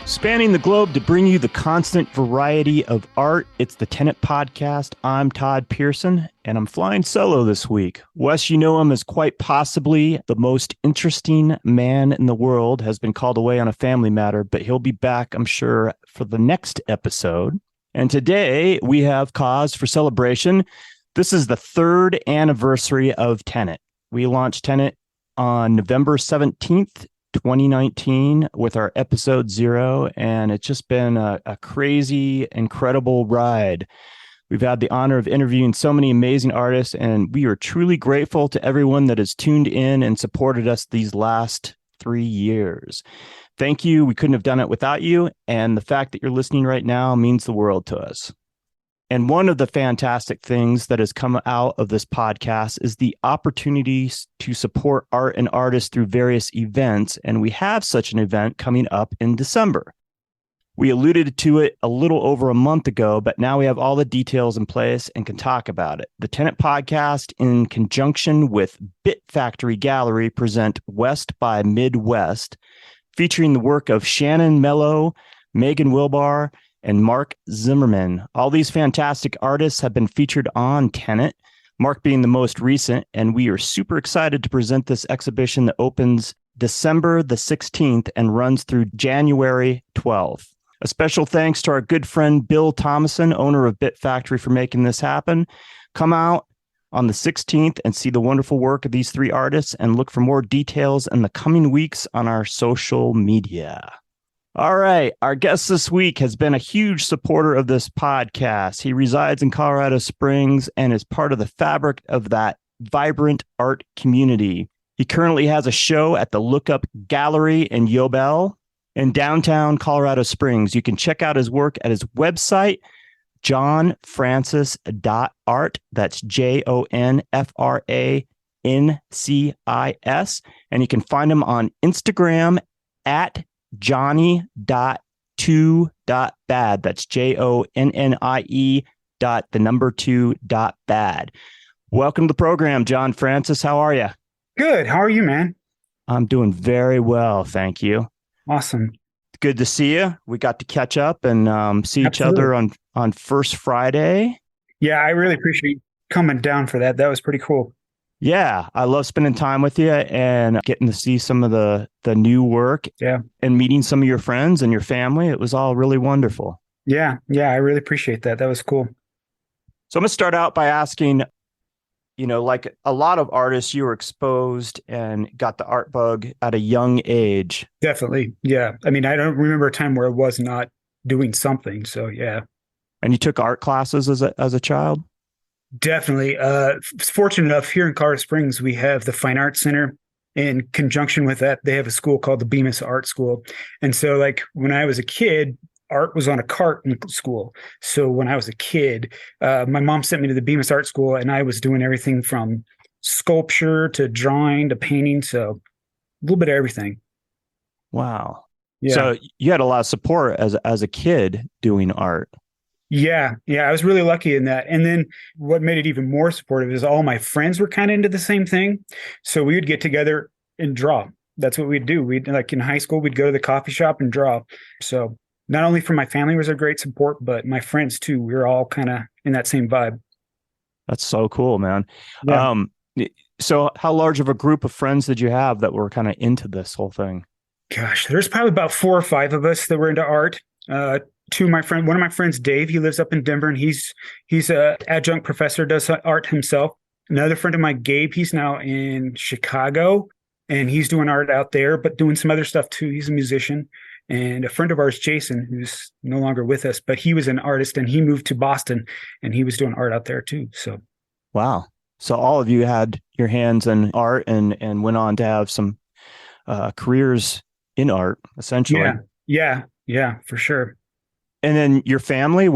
Spanning the globe to bring you the constant variety of art, it's the Tenet Podcast. I'm Todd Pearson, and I'm flying solo this week. Wes, you know him as quite possibly the most interesting man in the world, has been called away on a family matter, but he'll be back, I'm sure, for the next episode. And today we have cause for celebration. This is the third anniversary of Tenet. We launched Tenet on November 17th, 2019 with our episode 0, and it's just been a crazy, incredible ride. We've had the honor of interviewing so many amazing artists, and we are truly grateful to everyone that has tuned in and supported us these last 3 years. Thank you. We couldn't have done it without you, and the fact that you're listening right now means the world to us. And one of the fantastic things that has come out of this podcast is the opportunities to support art and artists through various events. And we have such an event coming up in December. We alluded to it a little over a month ago, but now we have all the details in place and can talk about it. The Tenet Podcast, in conjunction with Bit Factory Gallery, present West by Midwest, featuring the work of Shannon Mello, Megan Wilbar, and Mark Zimmerman. All these fantastic artists have been featured on Tenet, Mark being the most recent, and we are super excited to present this exhibition that opens December the 16th and runs through January 12th. A special thanks to our good friend Bill Thomason, owner of Bit Factory, for making this happen. Come out on the 16th and see the wonderful work of these three artists, and look for more details in the coming weeks on our social media. All right. Our guest this week has been a huge supporter of this podcast. He resides in Colorado Springs and is part of the fabric of that vibrant art community. He currently has a show at the Lookup Gallery in Yobel in downtown Colorado Springs. You can check out his work at his website, jonfrancis.art. That's JONFRANCIS. And you can find him on Instagram at Johnny.2.bad. That's JONNIE.2.bad. Welcome to the program, Jon Francis. How are you? Good. How are you, man? I'm doing very well, thank you. Awesome. Good to see you. We got to catch up and see each other on First Friday. Yeah, I really appreciate you coming down for that. That was pretty cool. Yeah, I love spending time with you and getting to see some of the new work. Yeah. And meeting some of your friends and your family. It was all really wonderful. Yeah, I really appreciate that. That was cool. So I'm going to start out by asking, like a lot of artists, you were exposed and got the art bug at a young age. Definitely. Yeah. I mean, I don't remember a time where I was not doing something. So, yeah. And you took art classes as a child? Definitely. Fortunate enough, here in Colorado Springs, we have the Fine Arts Center. In conjunction with that, they have a school called the Bemis Art School. And so, like, when I was a kid, art was on a cart in school. So when I was a kid, my mom sent me to the Bemis Art School, and I was doing everything from sculpture to drawing to painting. So a little bit of everything. Wow. Yeah. So you had a lot of support as a kid doing art. Yeah, I was really lucky in that. And then what made it even more supportive is all my friends were kind of into the same thing. So we would get together and draw. That's what we'd do. We'd, like in high school, we'd go to the coffee shop and draw. So not only for my family was a great support, but my friends too. We were all kind of in that same vibe. That's so cool, man. Yeah. So how large of a group of friends did you have that were kind of into this whole thing? Gosh, there's probably about 4 or 5 of us that were into art. One of my friends, Dave, he lives up in Denver, and he's a adjunct professor, does art himself. Another friend of mine, Gabe, he's now in Chicago, and he's doing art out there, but doing some other stuff too. He's a musician. And a friend of ours, Jason, who's no longer with us, but he was an artist, and he moved to Boston, and he was doing art out there too. So, wow. So all of you had your hands in art and went on to have some careers in art, essentially. Yeah, for sure. And then your family,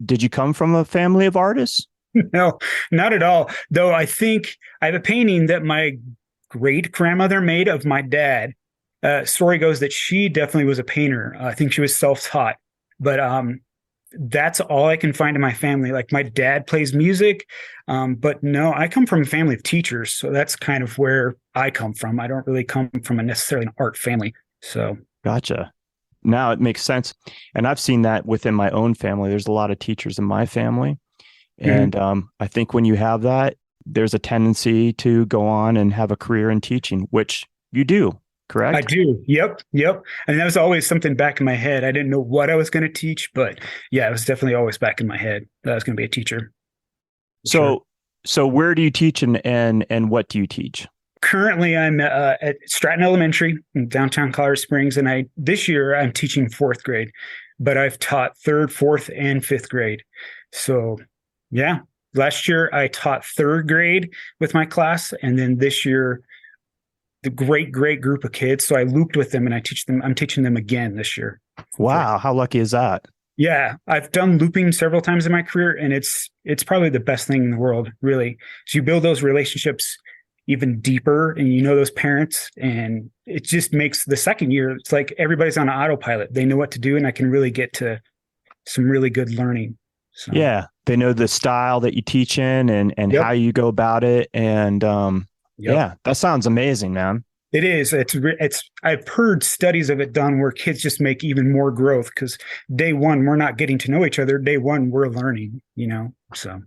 did you come from a family of artists? No, not at all. Though I think I have a painting that my great grandmother made of my dad. Story goes that she definitely was a painter. I think she was self-taught, but that's all I can find in my family. Like my dad plays music, but no, I come from a family of teachers, so that's kind of where I come from. I don't really come from a necessarily an art family. So Gotcha. Now it makes sense. And I've seen that within my own family. There's a lot of teachers in my family. And I think when you have that, there's a tendency to go on and have a career in teaching, which you do, correct? I do. Yep. Yep. And that was always something back in my head. I didn't know what I was going to teach, but yeah, it was definitely always back in my head that I was going to be a teacher. So, Sure. so where do you teach and what do you teach? Currently, I'm at Stratton Elementary in downtown Colorado Springs, and this year I'm teaching fourth grade, but I've taught third, fourth, and fifth grade. So, yeah, last year I taught third grade with my class, and then this year the great group of kids. So I looped with them, and I'm teaching them again this year. Wow, how lucky is that? Yeah, I've done looping several times in my career, and it's probably the best thing in the world, really. So you build those relationships even deeper, and you know those parents, and it just makes the second year, it's like everybody's on autopilot. They know what to do, and I can really get to some really good learning. So, Yeah, they know the style that you teach in and Yep. how you go about it. And Yep. yeah, that sounds amazing, man. It is. I've heard studies of it done where kids just make even more growth because day one, we're not getting to know each other. Day one, we're learning, so.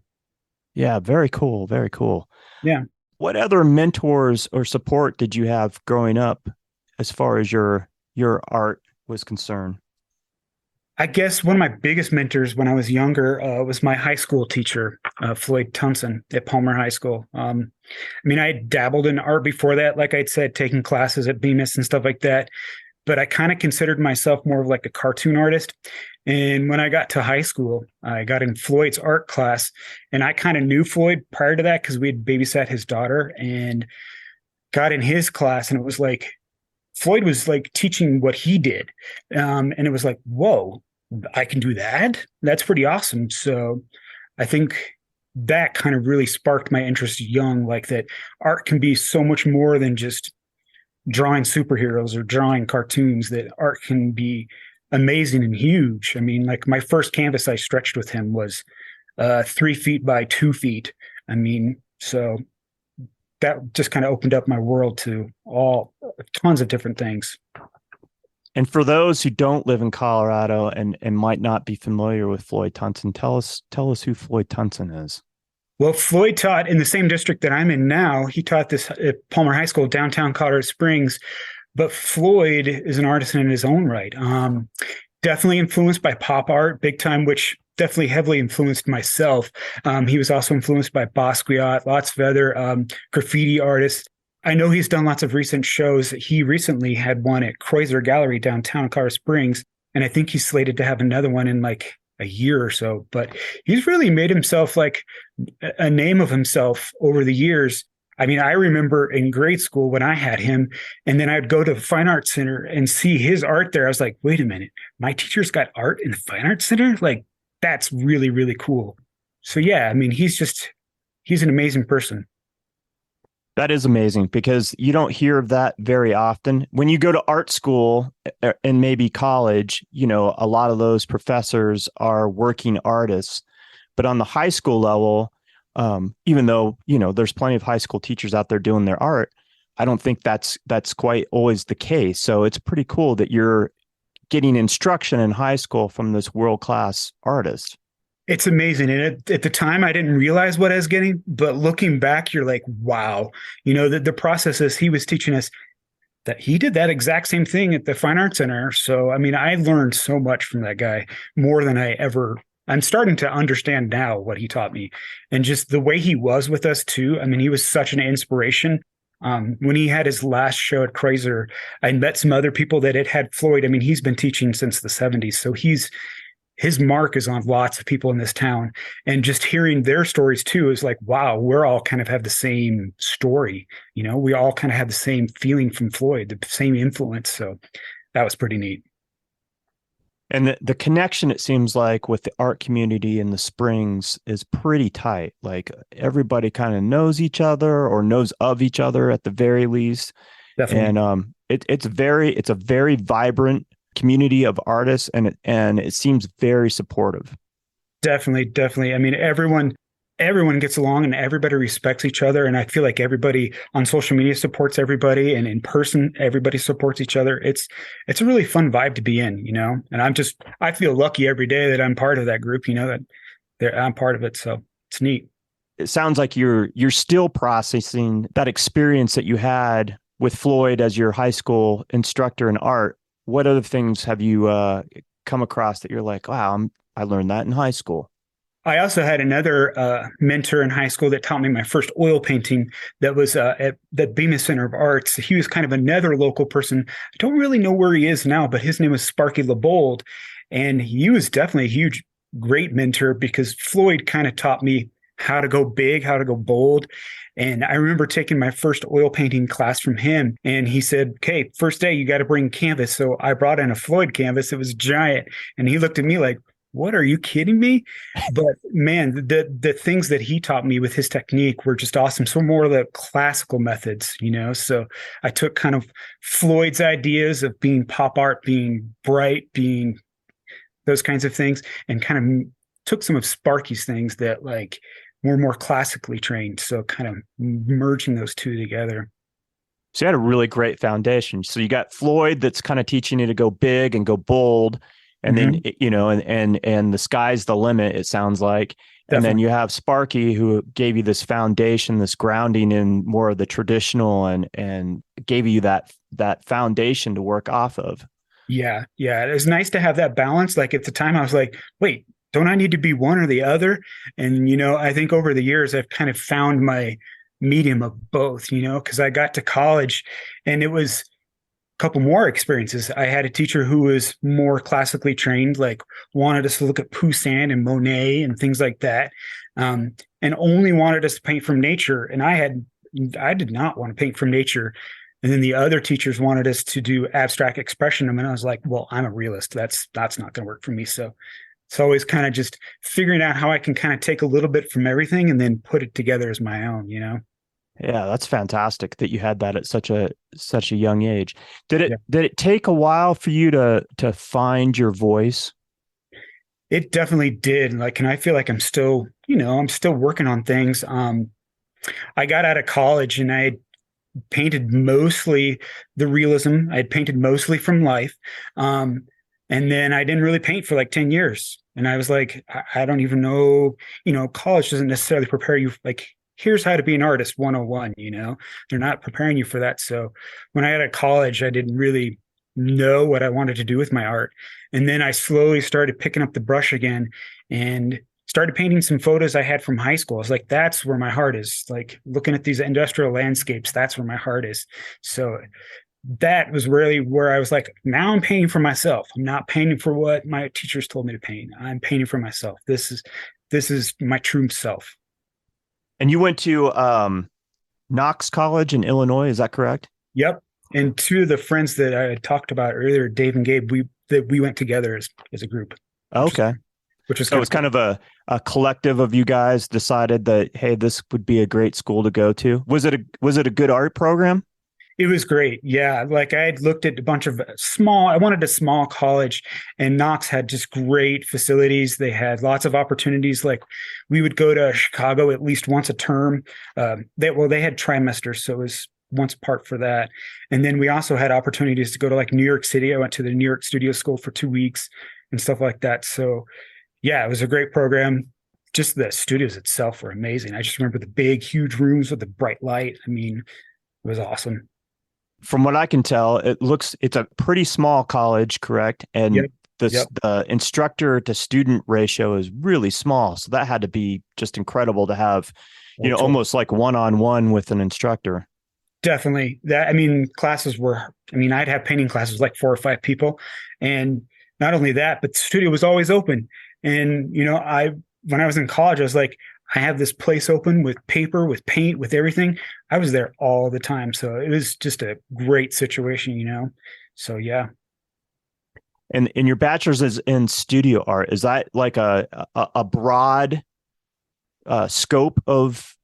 Yeah, very cool. Very cool. Yeah. What other mentors or support did you have growing up as far as your art was concerned? I guess one of my biggest mentors when I was younger was my high school teacher, Floyd Tunson at Palmer High School. I mean, I had dabbled in art before that, like I'd said, taking classes at Bemis and stuff like that. But I kind of considered myself more of like a cartoon artist. And when I got to high school, I got in Floyd's art class, and I kind of knew Floyd prior to that because we had babysat his daughter, and got in his class, and it was like Floyd was like teaching what he did. And it was like, whoa, I can do that. That's pretty awesome. So I think that kind of really sparked my interest young, like that art can be so much more than just drawing superheroes or drawing cartoons, that art can be amazing and huge. I mean, like my first canvas I stretched with him was 3 feet by 2 feet. I mean, so that just kind of opened up my world to all tons of different things. And for those who don't live in Colorado and might not be familiar with Floyd Tunson, tell us who Floyd Tunson is. Well, Floyd taught in the same district that I'm in now. He taught this at Palmer High School, downtown Colorado Springs. But Floyd is an artist in his own right. Definitely influenced by pop art, big time, which definitely heavily influenced myself. He was also influenced by Basquiat, lots of other graffiti artists. I know he's done lots of recent shows. He recently had one at Kreuzer Gallery downtown Colorado Springs, and I think he's slated to have another one in like a year or so. But he's really made himself like a name of himself over the years. I mean, I remember in grade school when I had him, and then I'd go to the Fine Arts Center and see his art there. I was like, wait a minute, my teacher's got art in the Fine Arts Center? Like, that's really, really cool. So yeah, I mean, he's an amazing person. That is amazing because you don't hear of that very often. When you go to art school and maybe college, a lot of those professors are working artists. But on the high school level, even though, there's plenty of high school teachers out there doing their art, I don't think that's quite always the case. So it's pretty cool that you're getting instruction in high school from this world-class artist. It's amazing. And at the time, I didn't realize what I was getting. But looking back, you're like, wow, the processes he was teaching us, that he did that exact same thing at the Fine Arts Center. So, I mean, I learned so much from that guy, more than I'm starting to understand now what he taught me. And just the way he was with us, too. I mean, he was such an inspiration. When he had his last show at Kreuzer, I met some other people that had Floyd. I mean, he's been teaching since the 70s. So his mark is on lots of people in this town, and just hearing their stories too is like, wow, we're all kind of have the same story. We all kind of have the same feeling from Floyd, the same influence. So that was pretty neat. And the connection, it seems like, with the art community in the Springs is pretty tight. Like everybody kind of knows each other or knows of each other at the very least. Definitely. And it's a very vibrant community of artists, and it seems very supportive. Definitely, definitely. I mean, everyone gets along and everybody respects each other. And I feel like everybody on social media supports everybody, and in person, everybody supports each other. It's a really fun vibe to be in, and I feel lucky every day that I'm part of that group, that I'm part of it. So it's neat. It sounds like you're still processing that experience that you had with Floyd as your high school instructor in art. What other things have you come across that you're like, wow, I learned that in high school? I also had another mentor in high school that taught me my first oil painting. That was at the Bemis Center of Arts. He was kind of another local person. I don't really know where he is now, but his name was Sparky LeBold. And he was definitely a huge, great mentor, because Floyd kind of taught me how to go big, how to go bold. And I remember taking my first oil painting class from him, and he said, okay, first day, you got to bring canvas. So I brought in a Floyd canvas. It was giant. And he looked at me like, what, are you kidding me? But man, the things that he taught me with his technique were just awesome. So more of the classical methods, So I took kind of Floyd's ideas of being pop art, being bright, being those kinds of things, and kind of took some of Sparky's things that like were more classically trained. So kind of merging those two together. So you had a really great foundation. So you got Floyd that's kind of teaching you to go big and go bold. And then, and the sky's the limit, it sounds like. And Definitely. then you have Sparky, who gave you this foundation, this grounding in more of the traditional, and gave you that foundation to work off of. Yeah. Yeah. It was nice to have that balance. Like at the time I was like, wait, don't I need to be one or the other? And, I think over the years, I've kind of found my medium of both, because I got to college and it was couple more experiences. I had a teacher who was more classically trained, like wanted us to look at Poussin and Monet and things like that, and only wanted us to paint from nature. And I did not want to paint from nature. And then the other teachers wanted us to do abstract expression. And I was like, well, I'm a realist. That's not going to work for me. So it's always kind of just figuring out how I can kind of take a little bit from everything and then put it together as my own, Yeah, that's fantastic that you had that at such a young age. Did it take a while for you to find your voice? It definitely did. Like, and I feel like I'm still working on things. I got out of college and I had painted mostly the realism. I had painted mostly from life. And then I didn't really paint for like 10 years. And I was like, I don't even know, college doesn't necessarily prepare you like, here's how to be an artist 101, they're not preparing you for that. So when I got out of college, I didn't really know what I wanted to do with my art. And then I slowly started picking up the brush again and started painting some photos I had from high school. I was like, that's where my heart is. Like looking at these industrial landscapes, that's where my heart is. So that was really where I was like, now I'm painting for myself. I'm not painting for what my teachers told me to paint. I'm painting for myself. This is my true self. And you went to Knox College in Illinois, is that correct? Yep. And two of the friends that I had talked about earlier, Dave and Gabe, we went together as a group. Okay. Which was so it was kind of a collective of you guys decided that, hey, this would be a great school to go to. Was it a good art program? It was great. Yeah. Like I had looked at a bunch of I wanted a small college, and Knox had just great facilities. They had lots of opportunities. Like we would go to Chicago at least once a term. They had trimesters. So it was once part for that. And then we also had opportunities to go to like New York City. I went to the New York Studio School for 2 weeks and stuff like that. So yeah, it was a great program. Just the studios itself were amazing. I just remember the big, huge rooms with the bright light. I mean, it was awesome. From what I can tell, it's a pretty small college, correct? And Yep. the instructor to student ratio is really small. So that had to be just incredible to have, almost like one-on-one with an instructor. Definitely. Classes were, I'd have painting classes like 4 or 5 people. And not only that, but the studio was always open. And, when I was in college, I was like, I have this place open with paper, with paint, with everything. I was there all the time. So it was just a great situation, So, yeah. And in your bachelor's is in studio art, is that like a broad scope of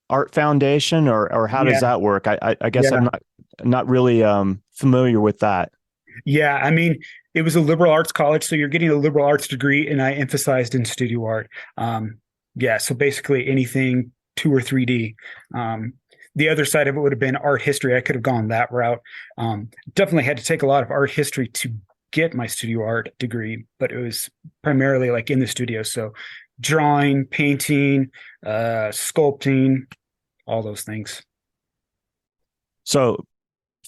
art foundation, or how does that work? I guess Yeah. I'm not really familiar with that. Yeah, I mean, it was a liberal arts college, so you're getting a liberal arts degree, and I emphasized in studio art. Yeah, so basically anything 2 or 3D. The other side of it would have been art history. I could have gone that route. Definitely had to take a lot of art history to get my studio art degree, but it was primarily like in the studio. So drawing, painting, sculpting, all those things. So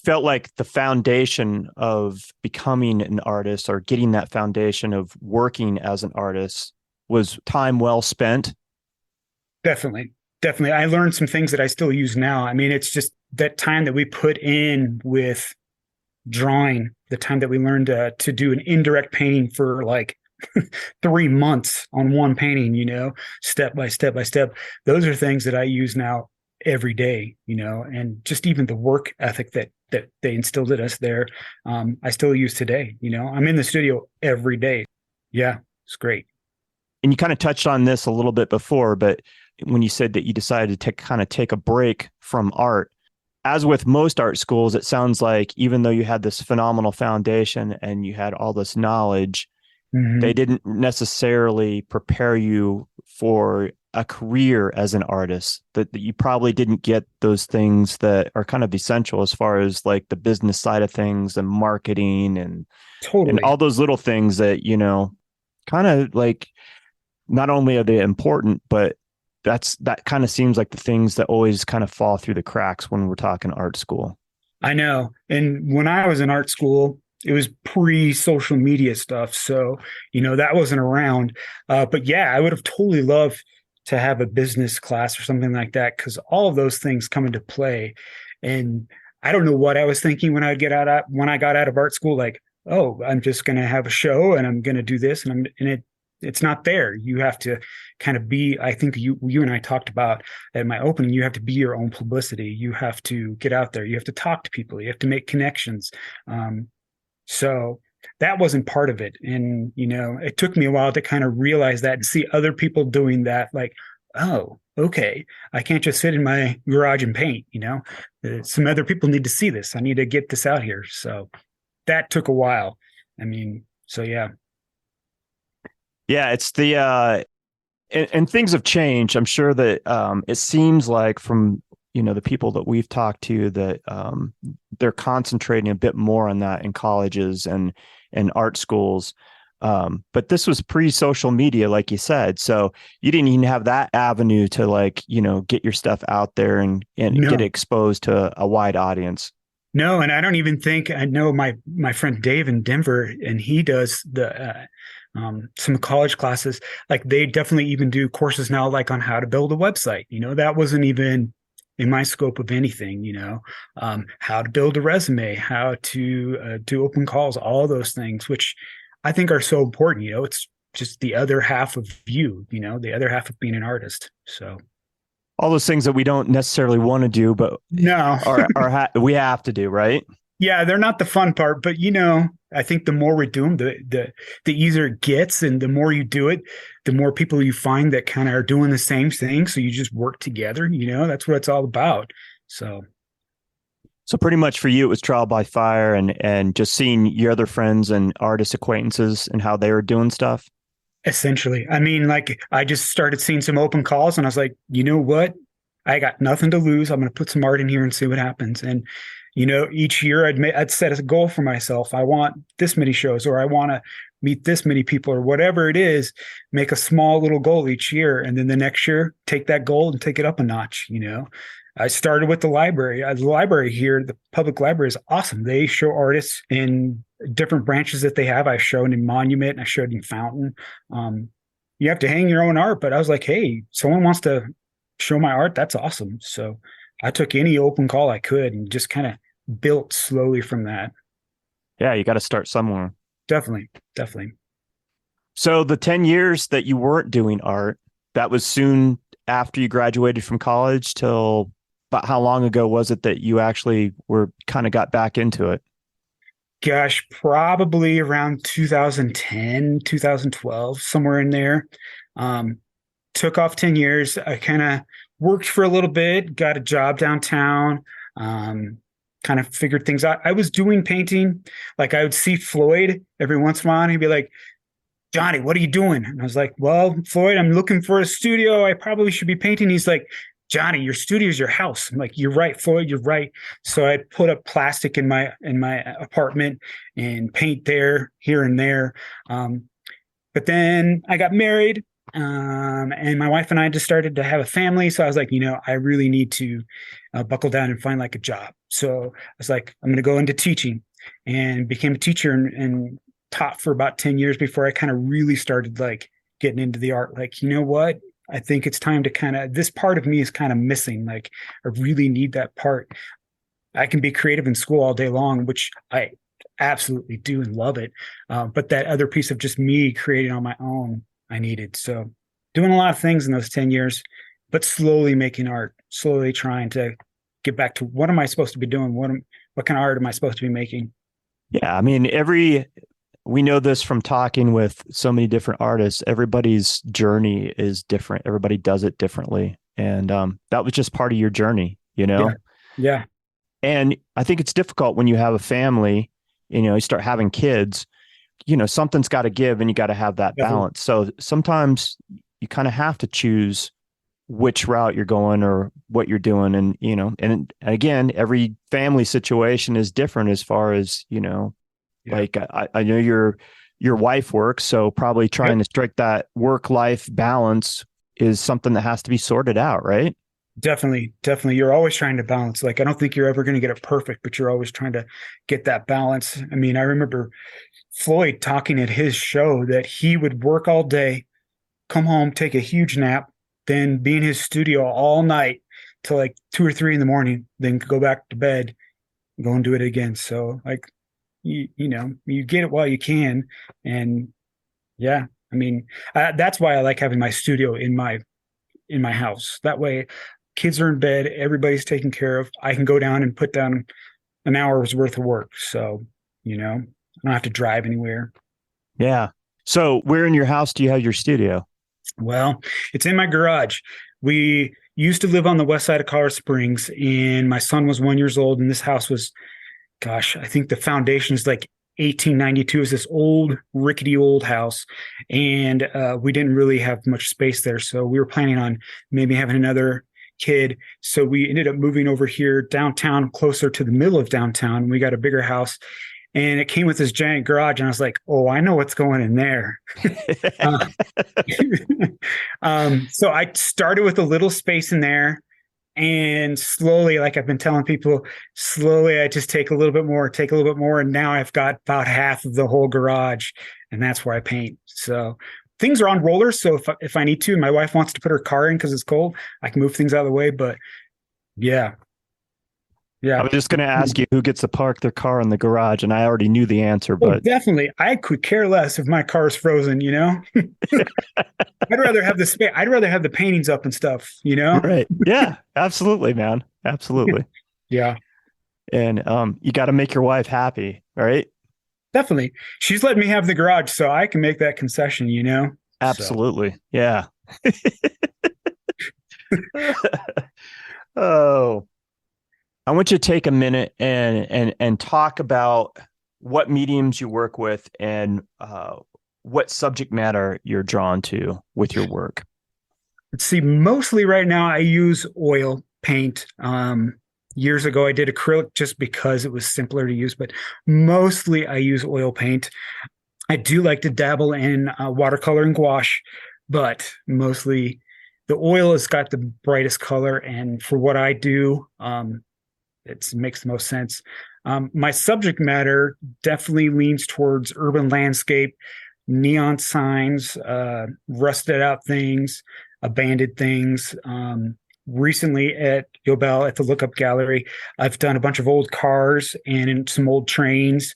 felt like the foundation of becoming an artist or getting that foundation of working as an artist was time well spent. Definitely. Definitely. I learned some things that I still use now. I mean, it's just that time that we put in with drawing, the time that we learned to do an indirect painting for like 3 months on one painting, step by step by step. Those are things that I use now every day, and just even the work ethic that they instilled in us there, I still use today. I'm in the studio every day. Yeah, it's great. And you kind of touched on this a little bit before, but when you said that you decided to take a break from art, as with most art schools, it sounds like even though you had this phenomenal foundation and you had all this knowledge, they didn't necessarily prepare you for a career as an artist, that you probably didn't get those things that are kind of essential as far as like the business side of things and marketing and Totally. all those little things that, kind of like, not only are they important, but that kind of seems like the things that always kind of fall through the cracks when we're talking art school. I know. And when I was in art school, it was pre-social media stuff. So, that wasn't around. But yeah, I would have totally loved to have a business class or something like that, because all of those things come into play. And I don't know what I was thinking when I got out of art school, like, oh, I'm just going to have a show and I'm going to do this. It's not there. You have to kind of be, I think you and I talked about at my opening, you have to be your own publicity. You have to get out there. You have to talk to people. You have to make connections. So that wasn't part of it. And, it took me a while to kind of realize that and see other people doing that. Like, oh, okay, I can't just sit in my garage and paint, some other people need to see this. I need to get this out here. So that took a while. I mean, so yeah. Yeah, it's and things have changed. I'm sure that it seems like from the people that we've talked to that they're concentrating a bit more on that in colleges and art schools. But this was pre-social media, like you said, so you didn't even have that avenue to like get your stuff out there and No. get exposed to a wide audience. No, and I don't even think I know my friend Dave in Denver, and he does some college classes. Like they definitely even do courses now, like on how to build a website. That wasn't even in my scope of anything. How to build a resume, how to do open calls, all those things, which I think are so important. It's just the other half of you. The other half of being an artist. So. All those things that we don't necessarily want to do, but No, we have to do, right? Yeah, they're not the fun part, but I think the more we do them, the easier it gets, and the more you do it, the more people you find that kind of are doing the same thing. So you just work together. That's what it's all about. So pretty much for you, it was trial by fire, and just seeing your other friends and artist acquaintances and how they were doing stuff. Essentially, I mean, like I just started seeing some open calls, and I was like, you know what? I got nothing to lose. I'm going to put some art in here and see what happens. And each year I'd set a goal for myself. I want this many shows, or I want to meet this many people, or whatever it is. Make a small little goal each year, and then the next year take that goal and take it up a notch. I started with the library. The library here, the public library, is awesome. They show artists in different branches that they have. I showed in Monument, and I showed in Fountain. You have to hang your own art, but I was like, hey, someone wants to show my art. That's awesome. So I took any open call I could and just kind of built slowly from that. Yeah, you got to start somewhere. Definitely. So the 10 years that you weren't doing art, that was soon after you graduated from college. Till about how long ago was it that you actually got back into it? Gosh, probably around 2010, 2012, somewhere in there. Took off 10 years. I kind of worked for a little bit, got a job downtown, kind of figured things out. I was doing painting. Like I would see Floyd every once in a while and he'd be like, Johnny, what are you doing? And I was like, well, Floyd, I'm looking for a studio. I probably should be painting. He's like, Johnny, your studio is your house. I'm like, you're right, Floyd, you're right. So I'd put up plastic in my apartment and paint there, here and there. But then I got married, and my wife and I just started to have a family. So I was like, I really need to buckle down and find like a job. So I was like, I'm going to go into teaching, and became a teacher and taught for about 10 years before I kind of really started like getting into the art. Like, you know what? I think it's time to this part of me is kind of missing. Like, I really need that part. I can be creative in school all day long, which I absolutely do and love it. But that other piece of just me creating on my own, I needed. So doing a lot of things in those 10 years, but slowly making art, slowly trying to get back to what am I supposed to be doing? What kind of art am I supposed to be making? Yeah. I mean, we know this from talking with so many different artists. Everybody's journey is different. Everybody does it differently. And that was just part of your journey, Yeah. And I think it's difficult when you have a family, you start having kids, something's got to give and you got to have that balance. So sometimes you kind of have to choose which route you're going or what you're doing. And, and again, every family situation is different as far as, like I know your wife works, so probably trying to strike that work-life balance is something that has to be sorted out, right? Definitely. You're always trying to balance. Like, I don't think you're ever going to get it perfect, but you're always trying to get that balance. I mean, I remember Floyd talking at his show that he would work all day, come home, take a huge nap, then be in his studio all night till like 2 or 3 in the morning, then go back to bed, go and do it again. So like, you get it while you can. And yeah, I mean, that's why I like having my studio in my house. That way kids are in bed, everybody's taken care of. I can go down and put down an hour's worth of work. So, I don't have to drive anywhere. Yeah. So where in your house do you have your studio? Well, it's in my garage. We used to live on the west side of Colorado Springs, and my son was 1 year old, and this house was, gosh, I think the foundation is like 1892. Is this old, rickety old house, and we didn't really have much space there. So we were planning on maybe having another kid. So we ended up moving over here downtown, closer to the middle of downtown. We got a bigger house, and it came with this giant garage. And I was like, oh, I know what's going in there. So I started with a little space in there. And slowly, like I've been telling people, slowly I just take a little bit more. And now I've got about half of the whole garage, and that's where I paint. So things are on rollers. So if I need to, my wife wants to put her car in because it's cold, I can move things out of the way. But yeah. I was just going to ask you who gets to park their car in the garage, and I already knew the answer. But definitely, I could care less if my car is frozen. I'd rather have the space. I'd rather have the paintings up and stuff. Right? Yeah, absolutely, man. Absolutely. Yeah. And you got to make your wife happy, right? Definitely, she's letting me have the garage, so I can make that concession. Absolutely. So. Yeah. Oh. I want you to take a minute and talk about what mediums you work with and what subject matter you're drawn to with your work. Let's see. Mostly right now, I use oil paint. Years ago, I did acrylic just because it was simpler to use, but mostly I use oil paint. I do like to dabble in watercolor and gouache, but mostly the oil has got the brightest color. And for what I do, it makes the most sense. My subject matter definitely leans towards urban landscape, neon signs, rusted out things, abandoned things. Recently at Yobel at the Lookup Gallery, I've done a bunch of old cars and some old trains.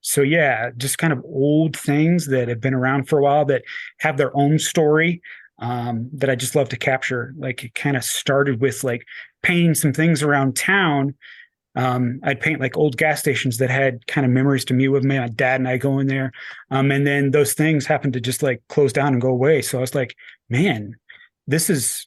So yeah, just kind of old things that have been around for a while that have their own story. That I just love to capture. Like it kind of started with like painting some things around town. I'd paint like old gas stations that had kind of memories to me with my dad and I go in there. And then those things happened to just like close down and go away. So I was like, man, this is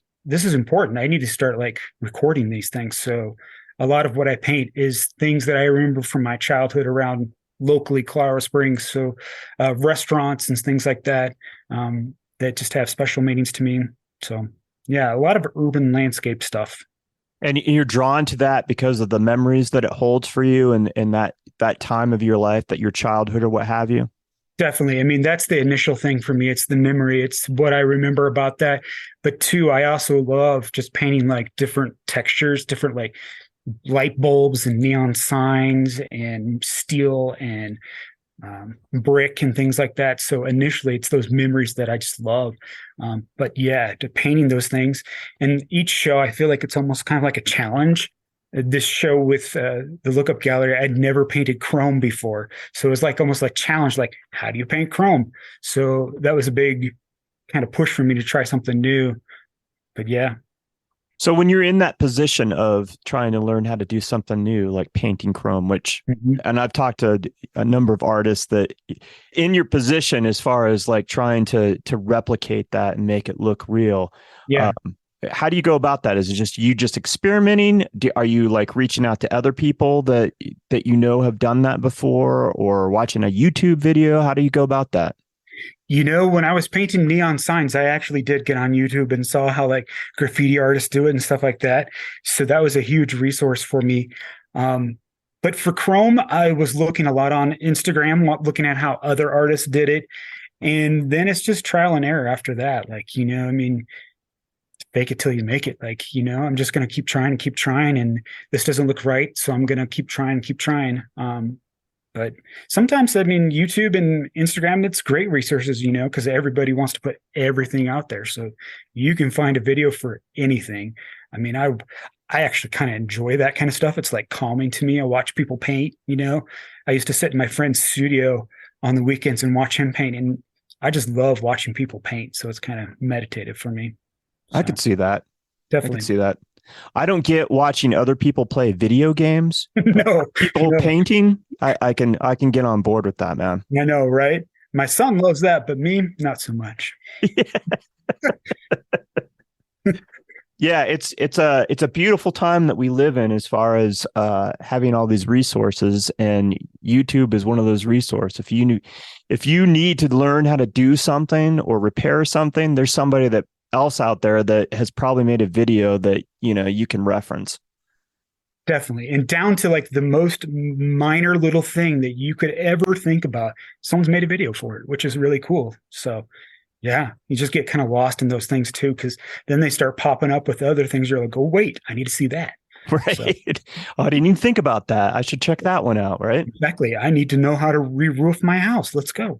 important. I need to start like recording these things. So a lot of what I paint is things that I remember from my childhood around locally Colorado Springs. So restaurants and things like that, that just have special meanings to me. So yeah, a lot of urban landscape stuff. And you're drawn to that because of the memories that it holds for you and that time of your life, that your childhood or what have you. Definitely. I mean, that's the initial thing for me. It's the memory. It's what I remember about that. But two, I also love just painting like different textures, different like light bulbs and neon signs and steel and brick and things like that. So initially, it's those memories that I just love. But yeah, to painting those things. And each show, I feel like it's almost kind of like a challenge. This show with the Lookup Gallery, I'd never painted chrome before. So it was like almost like challenge, like, how do you paint chrome? So that was a big kind of push for me to try something new. But yeah. So when you're in that position of trying to learn how to do something new, like painting chrome, which, and I've talked to a number of artists that in your position, as far as like trying to replicate that and make it look real. Yeah. How do you go about that? Is it just you just experimenting? Are you like reaching out to other people that you know have done that before, or watching a YouTube video? How do you go about that? You know, when I was painting neon signs, I actually did get on YouTube and saw how like graffiti artists do it and stuff like that. So that was a huge resource for me. But for chrome, I was looking a lot on Instagram, looking at how other artists did it. And then it's just trial and error after that. Like, you know, I mean, fake it till you make it. Like, you know, I'm just going to keep trying and keep trying. And this doesn't look right. So I'm going to keep trying and keep trying. But sometimes, I mean, YouTube and Instagram, it's great resources, you know, because everybody wants to put everything out there. So you can find a video for anything. I mean, I actually kind of enjoy that kind of stuff. It's like calming to me. I watch people paint, you know. I used to sit in my friend's studio on the weekends and watch him paint. And I just love watching people paint. So it's kind of meditative for me. So, I could see that. Definitely. I could see that. I don't get watching other people play video games. No, people painting. I can get on board with that, man. I know, right? My son loves that, but me, not so much. Yeah, it's a beautiful time that we live in, as far as having all these resources, and YouTube is one of those resources. If you need to learn how to do something or repair something, there's somebody else out there that has probably made a video that, you know, you can reference. Definitely. And down to like the most minor little thing that you could ever think about, someone's made a video for it, which is really cool. So yeah, you just get kind of lost in those things too, because then they start popping up with other things. You're like, oh, wait, I need to see that. Right. So, oh, I didn't even think about that. I should check that one out. Right. Exactly. I need to know how to re-roof my house. Let's go.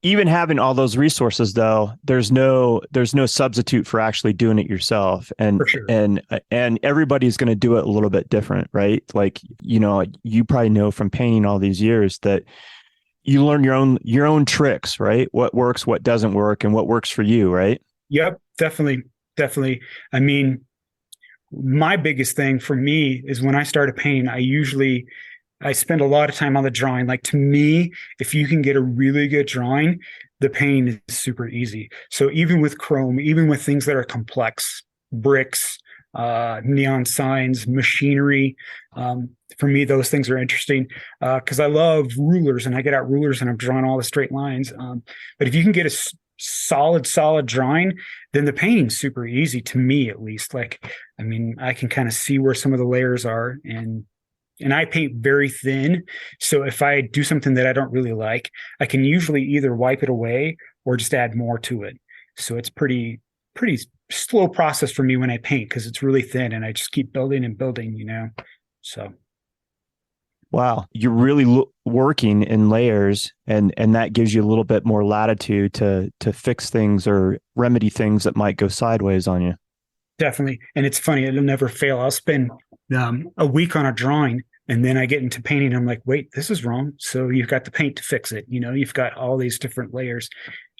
Even having all those resources, though, there's no substitute for actually doing it yourself. And for sure. and everybody's going to do it a little bit different, right? Like, you know, you probably know from painting all these years that you learn your own tricks, right? What works, what doesn't work, and what works for you, right? Yep, definitely. I mean, my biggest thing for me is when I started painting, I spend a lot of time on the drawing. Like, to me, if you can get a really good drawing, the painting is super easy. So even with chrome, even with things that are complex, bricks, neon signs, machinery, for me, those things are interesting because I love rulers, and I get out rulers and I'm drawing all the straight lines. But if you can get a solid drawing, then the painting's super easy, to me at least. Like, I mean, I can kind of see where some of the layers are, and I paint very thin. So if I do something that I don't really like, I can usually either wipe it away or just add more to it. So it's pretty slow process for me when I paint, because it's really thin and I just keep building and building, you know? So. Wow. You're really working in layers, and that gives you a little bit more latitude to fix things or remedy things that might go sideways on you. Definitely. And it's funny, it'll never fail. I'll spend a week on a drawing, and then I get into painting. And I'm like, wait, this is wrong. So you've got the paint to fix it. You know, you've got all these different layers.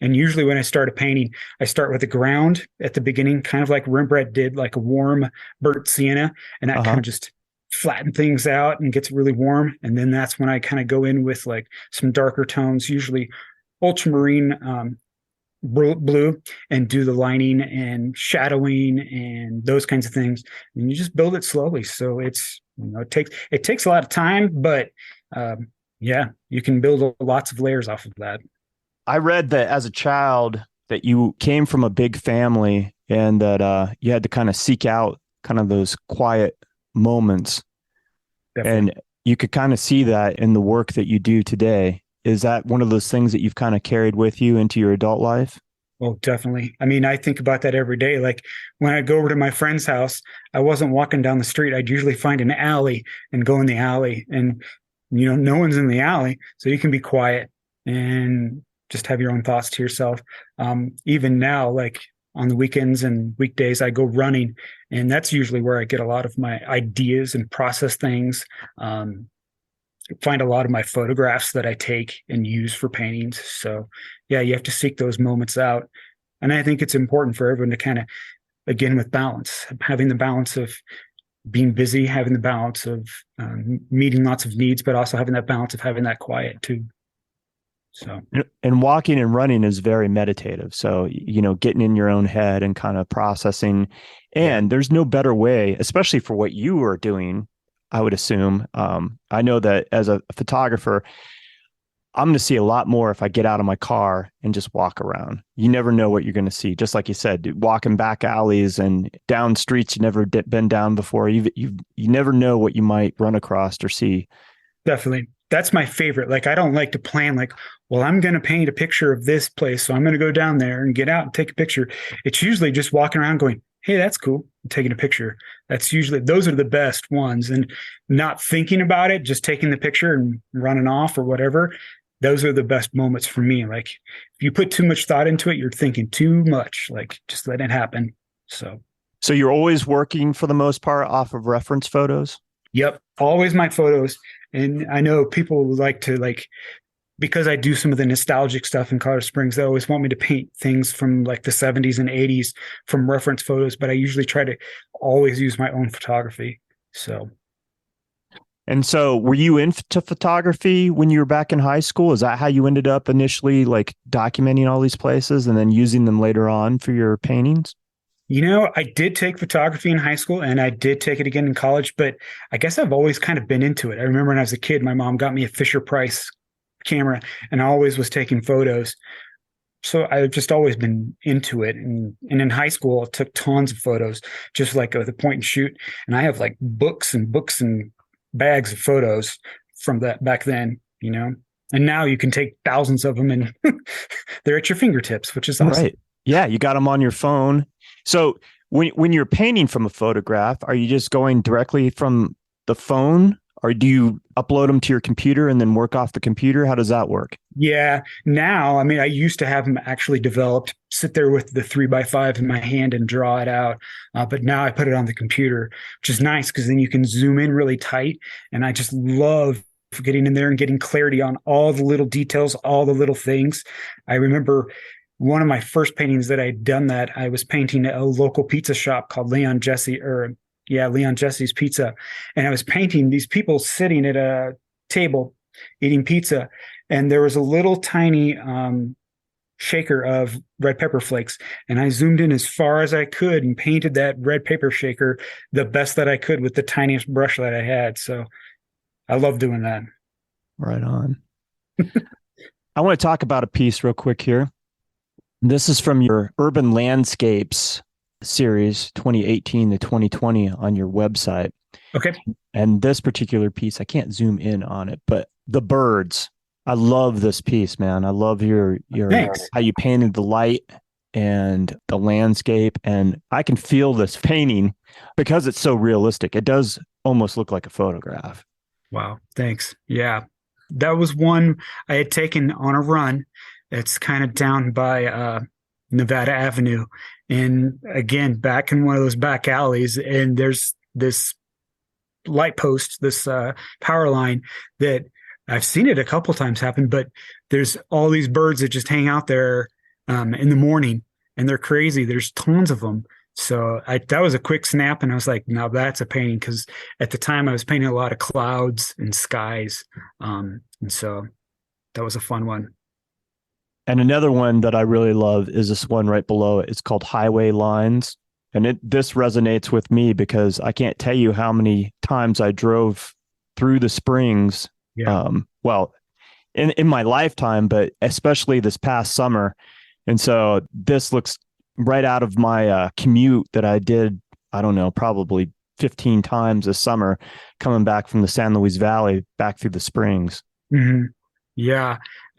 And usually when I start a painting, I start with the ground at the beginning, kind of like Rembrandt did, like a warm burnt sienna. And that kind of just flatten things out and gets really warm. And then that's when I kind of go in with like some darker tones, usually ultramarine, blue and do the lining and shadowing and those kinds of things. And you just build it slowly. So it takes a lot of time, but yeah, you can build lots of layers off of that. I read that as a child that you came from a big family and that you had to kind of seek out kind of those quiet moments. Definitely. And you could kind of see that in the work that you do today. Is that one of those things that you've kind of carried with you into your adult life? Oh, definitely. I mean, I think about that every day. Like when I go over to my friend's house, I wasn't walking down the street. I'd usually find an alley and go in the alley. And, no one's in the alley. So you can be quiet and just have your own thoughts to yourself. Even now, like on the weekends and weekdays, I go running. And that's usually where I get a lot of my ideas and process things. Find a lot of my photographs that I take and use for paintings. So yeah, you have to seek those moments out. And I think it's important for everyone to kind of, again, with balance, having the balance of being busy, having the balance of meeting lots of needs, but also having that balance of having that quiet too. So, and walking and running is very meditative. So, getting in your own head and kind of processing. And there's no better way, especially for what you are doing, I would assume. I know that as a photographer, I'm going to see a lot more if I get out of my car and just walk around. You never know what you're going to see. Just like you said, walking back alleys and down streets you've never been down before. You never know what you might run across or see. definitely. That's my favorite. Like, I don't like to plan like, well, I'm going to paint a picture of this place. So I'm going to go down there and get out and take a picture. It's usually just walking around going, hey, that's cool. I'm taking a picture. Those are the best ones. And not thinking about it, just taking the picture and running off or whatever. Those are the best moments for me. Like if you put too much thought into it, you're thinking too much, like just let it happen. So you're always working for the most part off of reference photos? Yep. Always my photos. And I know people like to because I do some of the nostalgic stuff in Colorado Springs, they always want me to paint things from like the 70s and 80s from reference photos, but I usually try to always use my own photography. And so were you into photography when you were back in high school? Is that how you ended up initially like documenting all these places and then using them later on for your paintings? I did take photography in high school and I did take it again in college, but I guess I've always kind of been into it. I remember when I was a kid, my mom got me a Fisher Price camera and I always was taking photos. So I've just always been into it. And in high school, I took tons of photos, just like with a point and shoot. And I have like books and bags of photos from that back then, and now you can take thousands of them and they're at your fingertips, which is awesome. Right. Yeah. You got them on your phone. So when you're painting from a photograph, are you just going directly from the phone or do you upload them to your computer and then work off the computer? How does that work? Yeah. Now, I mean, I used to have them actually developed, sit there with the 3x5 in my hand and draw it out. But now I put it on the computer, which is nice because then you can zoom in really tight. And I just love getting in there and getting clarity on all the little details, all the little things. I remember one of my first paintings that I'd done that I was painting a local pizza shop called Leon Jesse's Pizza. And I was painting these people sitting at a table eating pizza. And there was a little tiny shaker of red pepper flakes. And I zoomed in as far as I could and painted that red pepper shaker the best that I could with the tiniest brush that I had. So I love doing that. Right on. I want to talk about a piece real quick here. This is from your Urban Landscapes series 2018 to 2020 on your website. Okay. And this particular piece, I can't zoom in on it, but the birds. I love this piece, man. I love your Thanks. how you painted the light and the landscape. And I can feel this painting because it's so realistic. It does almost look like a photograph. Wow. Thanks. Yeah. That was one I had taken on a run. It's kind of down by Nevada Avenue. And again, back in one of those back alleys, and there's this light post, this power line that I've seen it a couple times happen, but there's all these birds that just hang out there in the morning and they're crazy. There's tons of them. So that was a quick snap. And I was like, now that's a painting. Cause at the time I was painting a lot of clouds and skies. And so that was a fun one. And another one that I really love is this one right below it. It's called Highway Lines. And this resonates with me because I can't tell you how many times I drove through the Springs. Yeah. Well, in my lifetime, but especially this past summer. And so this looks right out of my commute that I did, I don't know, probably 15 times this summer coming back from the San Luis Valley back through the Springs. Hmm. Yeah.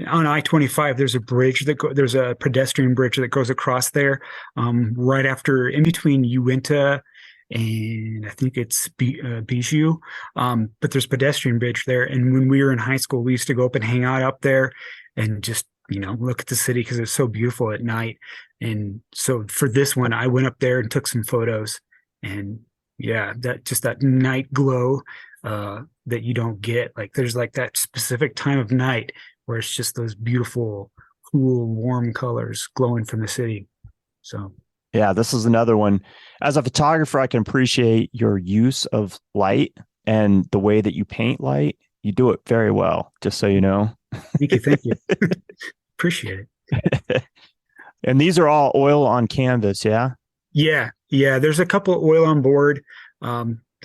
On I-25, there's a pedestrian bridge that goes across there, right after, in between Uinta and I think it's Bijou. But there's a pedestrian bridge there. And when we were in high school, we used to go up and hang out up there and just, look at the city because it's so beautiful at night. And so for this one, I went up there and took some photos. And yeah, that night glow that you don't get. Like there's like that specific time of night where it's just those beautiful, cool, warm colors glowing from the city. So Yeah, this is another one. As a photographer, I can appreciate your use of light and the way that you paint light. You do it very well, just so you know. thank you. Appreciate it. And these are all oil on canvas, yeah? Yeah, yeah. There's a couple of oil on board.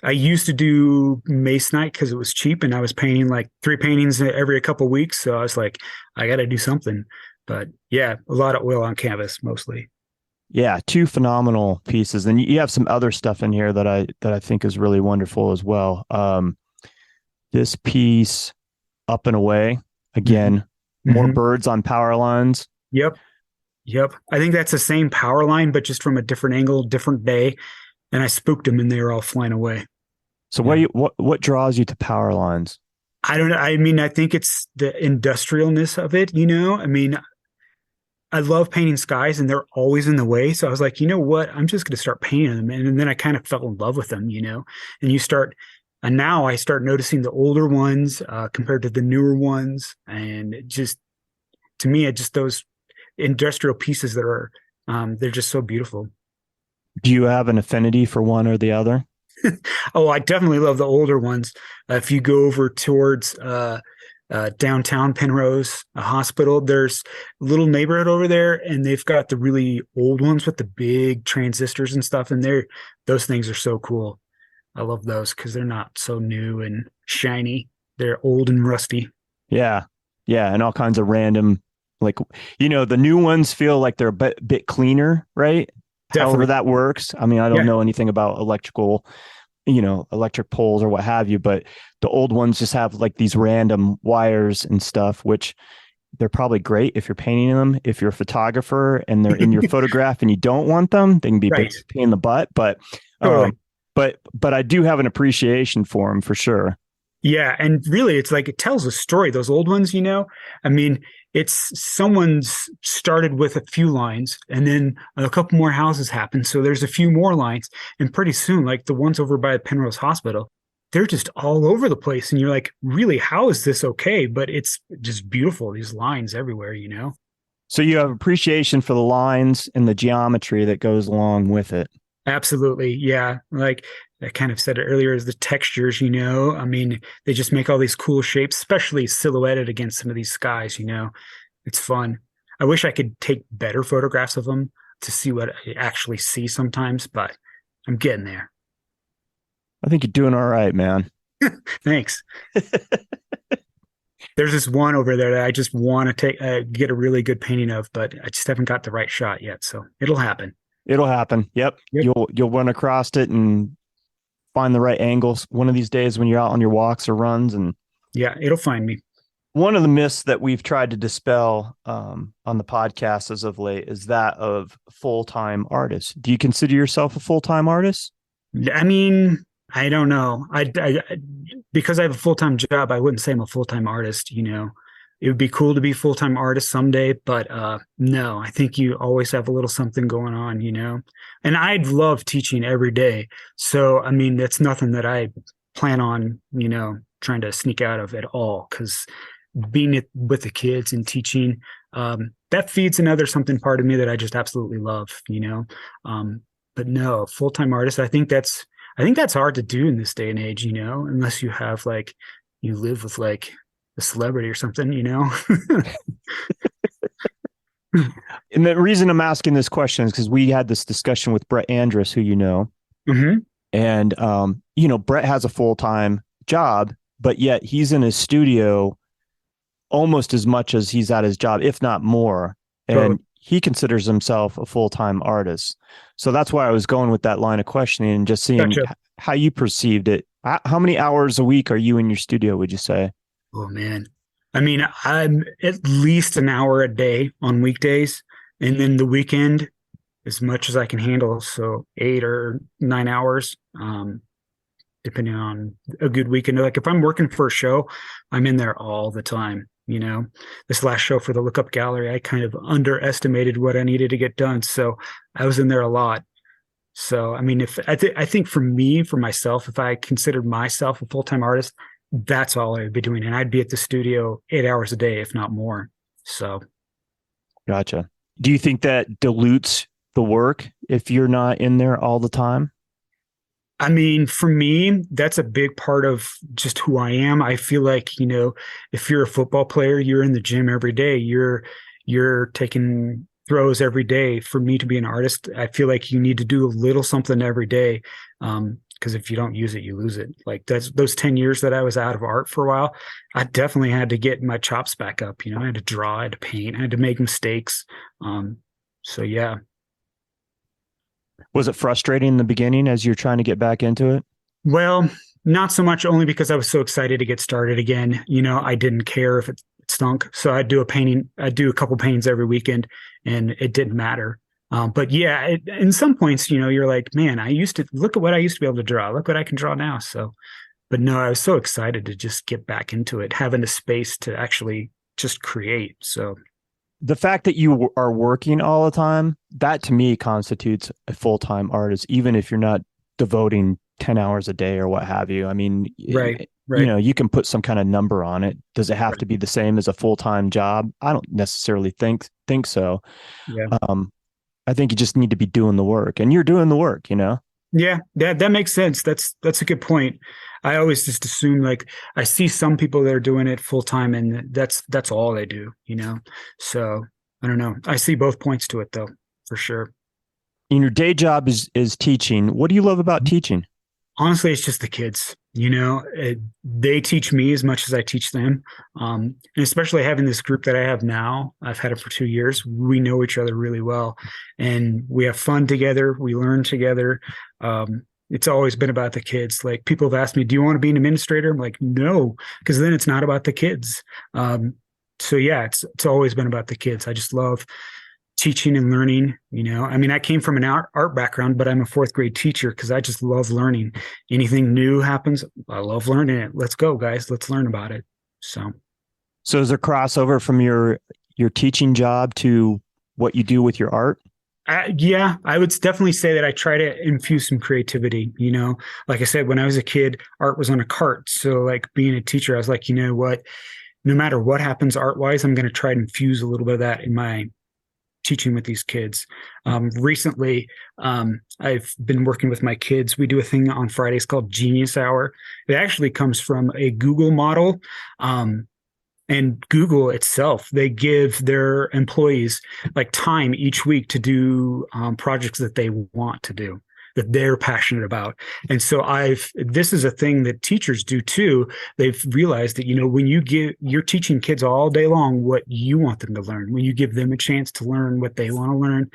I used to do masonite because it was cheap, and I was painting like 3 paintings every couple of weeks. So I was like, I got to do something. But yeah, a lot of oil on canvas mostly. Yeah, two phenomenal pieces. And you have some other stuff in here that I think is really wonderful as well. This piece, Up and Away, again, more Mm-hmm. birds on power lines. Yep. Yep. I think that's the same power line, but just from a different angle, different day. And I spooked them and they were all flying away. So Yeah. what draws you to power lines? I don't know. I mean, I think it's the industrialness of it, you know? I mean, I love painting skies and they're always in the way. So I was like, you know what? I'm just going to start painting them. And then I kind of fell in love with them, and now I start noticing the older ones compared to the newer ones. And it just, to me, it just those industrial pieces that are, they're just so beautiful. Do you have an affinity for one or the other? Oh, I definitely love the older ones. If you go over towards downtown Penrose Hospital, there's a little neighborhood over there, and they've got the really old ones with the big transistors and stuff. And those things are so cool. I love those because they're not so new and shiny. They're old and rusty. Yeah. Yeah. And all kinds of random, like, the new ones feel like they're a bit cleaner, right? However Definitely. that works. I mean, I don't Yeah. know anything about electric poles or what have you, but the old ones just have like these random wires and stuff, which they're probably great if you're painting them. If you're a photographer and they're in your photograph and you don't want them, they can be a Right. big pain in the butt. But, Totally. but I do have an appreciation for them for sure. Yeah, and really it's like it tells a story, those old ones, you know. I mean, it's someone's started with a few lines and then a couple more houses happen. So there's a few more lines, and pretty soon, like the ones over by Penrose Hospital, they're just all over the place. And you're like, really, how is this okay? But it's just beautiful, these lines everywhere, you know? So you have appreciation for the lines and the geometry that goes along with it. Absolutely. Yeah. Like I kind of said it earlier, is the textures, you know. I mean, they just make all these cool shapes, especially silhouetted against some of these skies, you know. It's fun. I wish I could take better photographs of them to see what I actually see sometimes, but I'm getting there. I think you're doing all right, man. Thanks. There's this one over there that I just want to get a really good painting of, but I just haven't got the right shot yet. So it'll happen. It'll happen. Yep. Yep. You'll run across it and find the right angles one of these days when you're out on your walks or runs. And Yeah, it'll find me. one of the myths that we've tried to dispel on the podcast as of late is that of full-time artists. Do you consider yourself a full-time artist? I mean, I don't know. Because I have a full-time job, I wouldn't say I'm a full-time artist, you know. It would be cool to be a full-time artist someday, but no, I think you always have a little something going on, you know. And I'd love teaching every day. So, I mean, that's nothing that I plan on, you know, trying to sneak out of at all, because being with the kids and teaching, that feeds another something part of me that I just absolutely love, you know. But no, full-time artist, I think that's hard to do in this day and age, you know, unless you have like you live with like a celebrity or something, you know. And the reason I'm asking this question is because we had this discussion with Brett Andrus, who you know, Mm-hmm. and Brett has a full-time job, but yet he's in his studio almost as much as he's at his job, if not more. Totally. And he considers himself a full-time artist. So that's why I was going with that line of questioning and just seeing Gotcha. how you perceived it. How many hours a week are you in your studio, would you say? Oh man. I mean, I'm at least an hour a day on weekdays, and then the weekend as much as I can handle. So 8 or 9 hours, depending on a good weekend. Like if I'm working for a show, I'm in there all the time. This last show for the Lookup Gallery, I kind of underestimated what I needed to get done. So I was in there a lot. So, I mean, if I think for me, for myself, if I considered myself a full-time artist, that's all I'd be doing. And I'd be at the studio 8 hours a day, if not more. So, Gotcha. Do you think that dilutes the work if you're not in there all the time? I mean, for me, that's a big part of just who I am. I feel like, if you're a football player, you're in the gym every day. You're taking throws every day. For me to be an artist, I feel like you need to do a little something every day. Because if you don't use it, you lose it. Like those 10 years that I was out of art for a while, I definitely had to get my chops back up. I had to draw, I had to paint, I had to make mistakes. So yeah. Was it frustrating in the beginning as you're trying to get back into it? Well, not so much, only because I was so excited to get started again. I didn't care if it stunk. So I'd do a couple paintings every weekend, and it didn't matter. But yeah, in some points, you're like, man, look at what I used to be able to draw. Look what I can draw now. So, but no, I was so excited to just get back into it, having a space to actually just create. So The fact that you are working all the time, that to me constitutes a full-time artist, even if you're not devoting 10 hours a day or what have you. I mean, right, right. you can put some kind of number on it. Does it have Right. to be the same as a full-time job? I don't necessarily think so. Yeah. I think you just need to be doing the work, and you're doing the work. Yeah, that makes sense. That's a good point. I always just assume, like, I see some people that are doing it full time, and that's all they do. So I don't know. I see both points to it though, for sure. And your day job is teaching. What do you love about teaching? Honestly, it's just the kids. They teach me as much as I teach them, and especially having this group that I have now. I've had it for 2 years. We know each other really well, and we have fun together. We learn together. It's always been about the kids. Like, people have asked me, "Do you want to be an administrator?" I'm like, "No," because then it's not about the kids. So yeah, it's always been about the kids. I just love teaching and learning. I mean, I came from an art background, but I'm a fourth grade teacher because I just love learning. Anything new happens, I love learning it. Let's go, guys. Let's learn about it. So is there crossover from your teaching job to what you do with your art? Yeah, I would definitely say that I try to infuse some creativity. Like I said, when I was a kid, art was on a cart. So like, being a teacher, I was like, you know what, no matter what happens art wise, I'm going to try to infuse a little bit of that in my teaching with these kids. Recently, I've been working with my kids. We do a thing on Fridays called Genius Hour. It actually comes from a Google model. And Google itself, they give their employees like time each week to do projects that they want to do, that they're passionate about. And so this is a thing that teachers do too. They've realized that, when you're teaching kids all day long what you want them to learn, when you give them a chance to learn what they want to learn,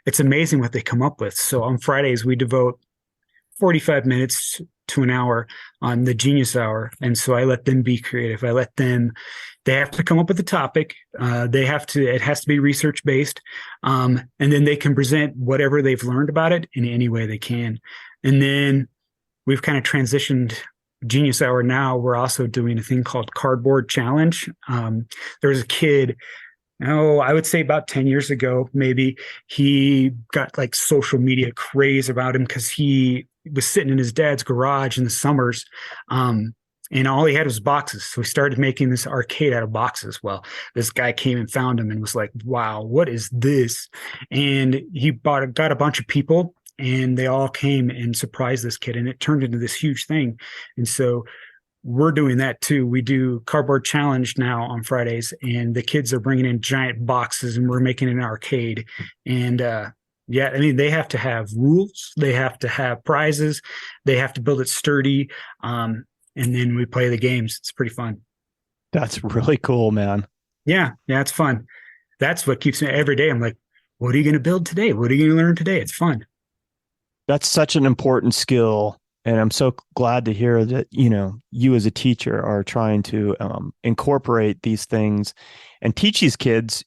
it's amazing what they come up with. So on Fridays, we devote 45 minutes to an hour on the Genius Hour. And so I let them be creative. They have to come up with a topic. It has to be research based. And then they can present whatever they've learned about it in any way they can. And then we've kind of transitioned Genius Hour. Now we're also doing a thing called Cardboard Challenge. There was a kid, I would say about 10 years ago, maybe, he got like social media craze about him because he was sitting in his dad's garage in the summers. And all he had was boxes. So he started making this arcade out of boxes. Well, this guy came and found him and was like, wow, what is this? And he got a bunch of people, and they all came and surprised this kid. And it turned into this huge thing. And so we're doing that too. We do cardboard challenge now on Fridays, and the kids are bringing in giant boxes, and we're making an arcade. And yeah, I mean, they have to have rules, they have to have prizes, they have to build it sturdy, and then we play the games. It's pretty fun. That's really cool, man. Yeah, it's fun. That's what keeps me every day. I'm like, what are you going to build today? What are you going to learn today? It's fun. That's such an important skill. And I'm so glad to hear that, you as a teacher are trying to incorporate these things and teach these kids,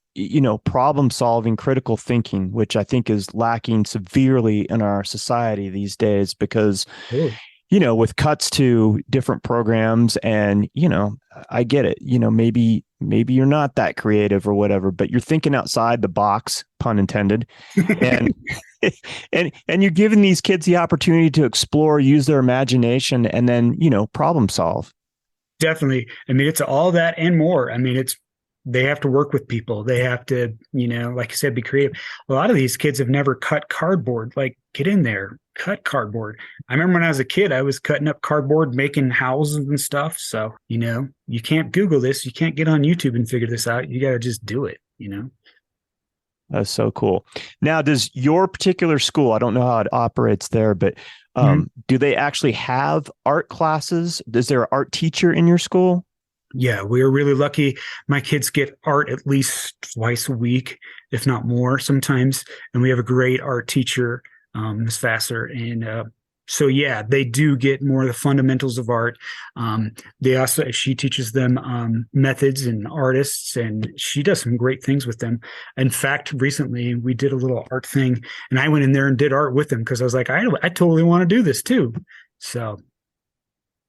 problem solving, critical thinking, which I think is lacking severely in our society these days because, with cuts to different programs and, I get it, maybe you're not that creative or whatever, but you're thinking outside the box, pun intended. And and you're giving these kids the opportunity to explore, use their imagination, and then, problem solve. Definitely. I mean, it's all that and more. I mean, they have to work with people. They have to, like you said, be creative. A lot of these kids have never cut cardboard. Like, get in there, cut cardboard. I remember when I was a kid, I was cutting up cardboard, making houses and stuff. So, you can't Google this. You can't get on YouTube and figure this out. You got to just do it, That's so cool. Now, does your particular school, I don't know how it operates there, but do they actually have art classes? Is there an art teacher in your school? Yeah, we are really lucky. My kids get art at least twice a week, if not more sometimes. And we have a great art teacher, Ms. Vassar. And so, yeah, they do get more of the fundamentals of art. She teaches them methods and artists, and she does some great things with them. In fact, recently we did a little art thing, and I went in there and did art with them because I was like, I totally want to do this too. So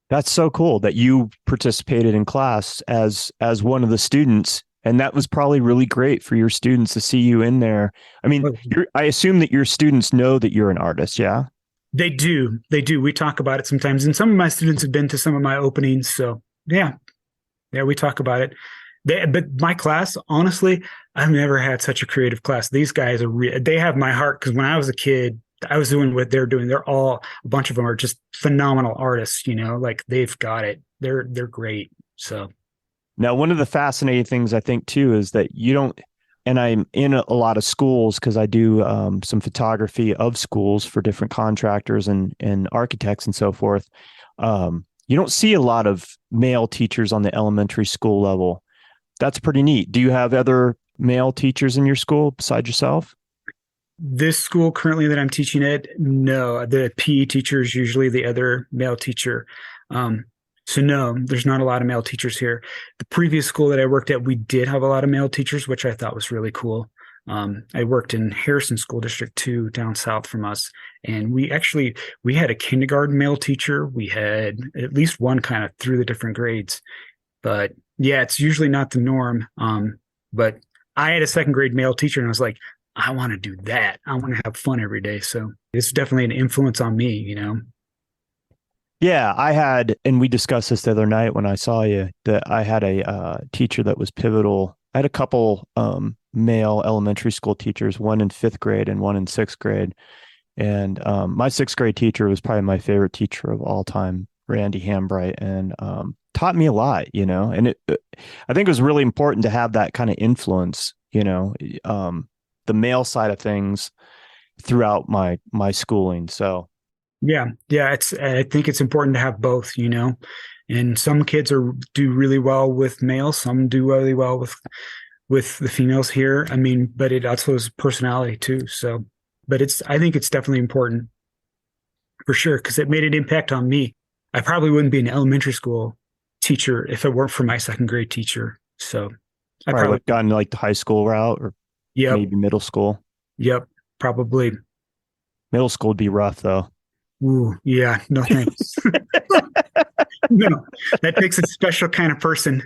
that's so cool that you participated in class as one of the students. And that was probably really great for your students to see you in there. I mean, I assume that your students know that you're an artist, yeah? They do. We talk about it sometimes. And some of my students have been to some of my openings. So yeah, we talk about it. But my class, honestly, I've never had such a creative class. These guys they have my heart because when I was a kid, I was doing what they're doing. They're a bunch of them are just phenomenal artists, like they've got it. They're great. So now, one of the fascinating things I think too is that you don't, and I'm in a lot of schools because I do some photography of schools for different contractors and architects and so forth. You don't see a lot of male teachers on the elementary school level. That's pretty neat. Do you have other male teachers in your school besides yourself? This school currently that I'm teaching at, no, the PE teacher is usually the other male teacher. So no, there's not a lot of male teachers here. The previous school that I worked at, we did have a lot of male teachers, which I thought was really cool. I worked in Harrison School District 2 down south from us. And we had a kindergarten male teacher. We had at least one kind of through the different grades. But yeah, it's usually not the norm. But I had a second grade male teacher and I was like, I want to do that. I want to have fun every day. So it's definitely an influence on me, Yeah, I had, and we discussed this the other night when I saw you, that I had a teacher that was pivotal. I had a couple male elementary school teachers, one in 5th grade and one in 6th grade. And my 6th grade teacher was probably my favorite teacher of all time, Randy Hambright, and taught me a lot, and I think it was really important to have that kind of influence, the male side of things throughout my schooling. So yeah, I think it's important to have both, and some kids do really well with males, some do really well with the females here. I mean, but it also is personality too. So, but I think it's definitely important for sure because it made an impact on me. I probably wouldn't be an elementary school teacher if it weren't for my second grade teacher. So I probably would have gone like the high school route or maybe middle school. Yep, probably. Middle school would be rough though. Ooh, yeah, no thanks. No, that takes a special kind of person,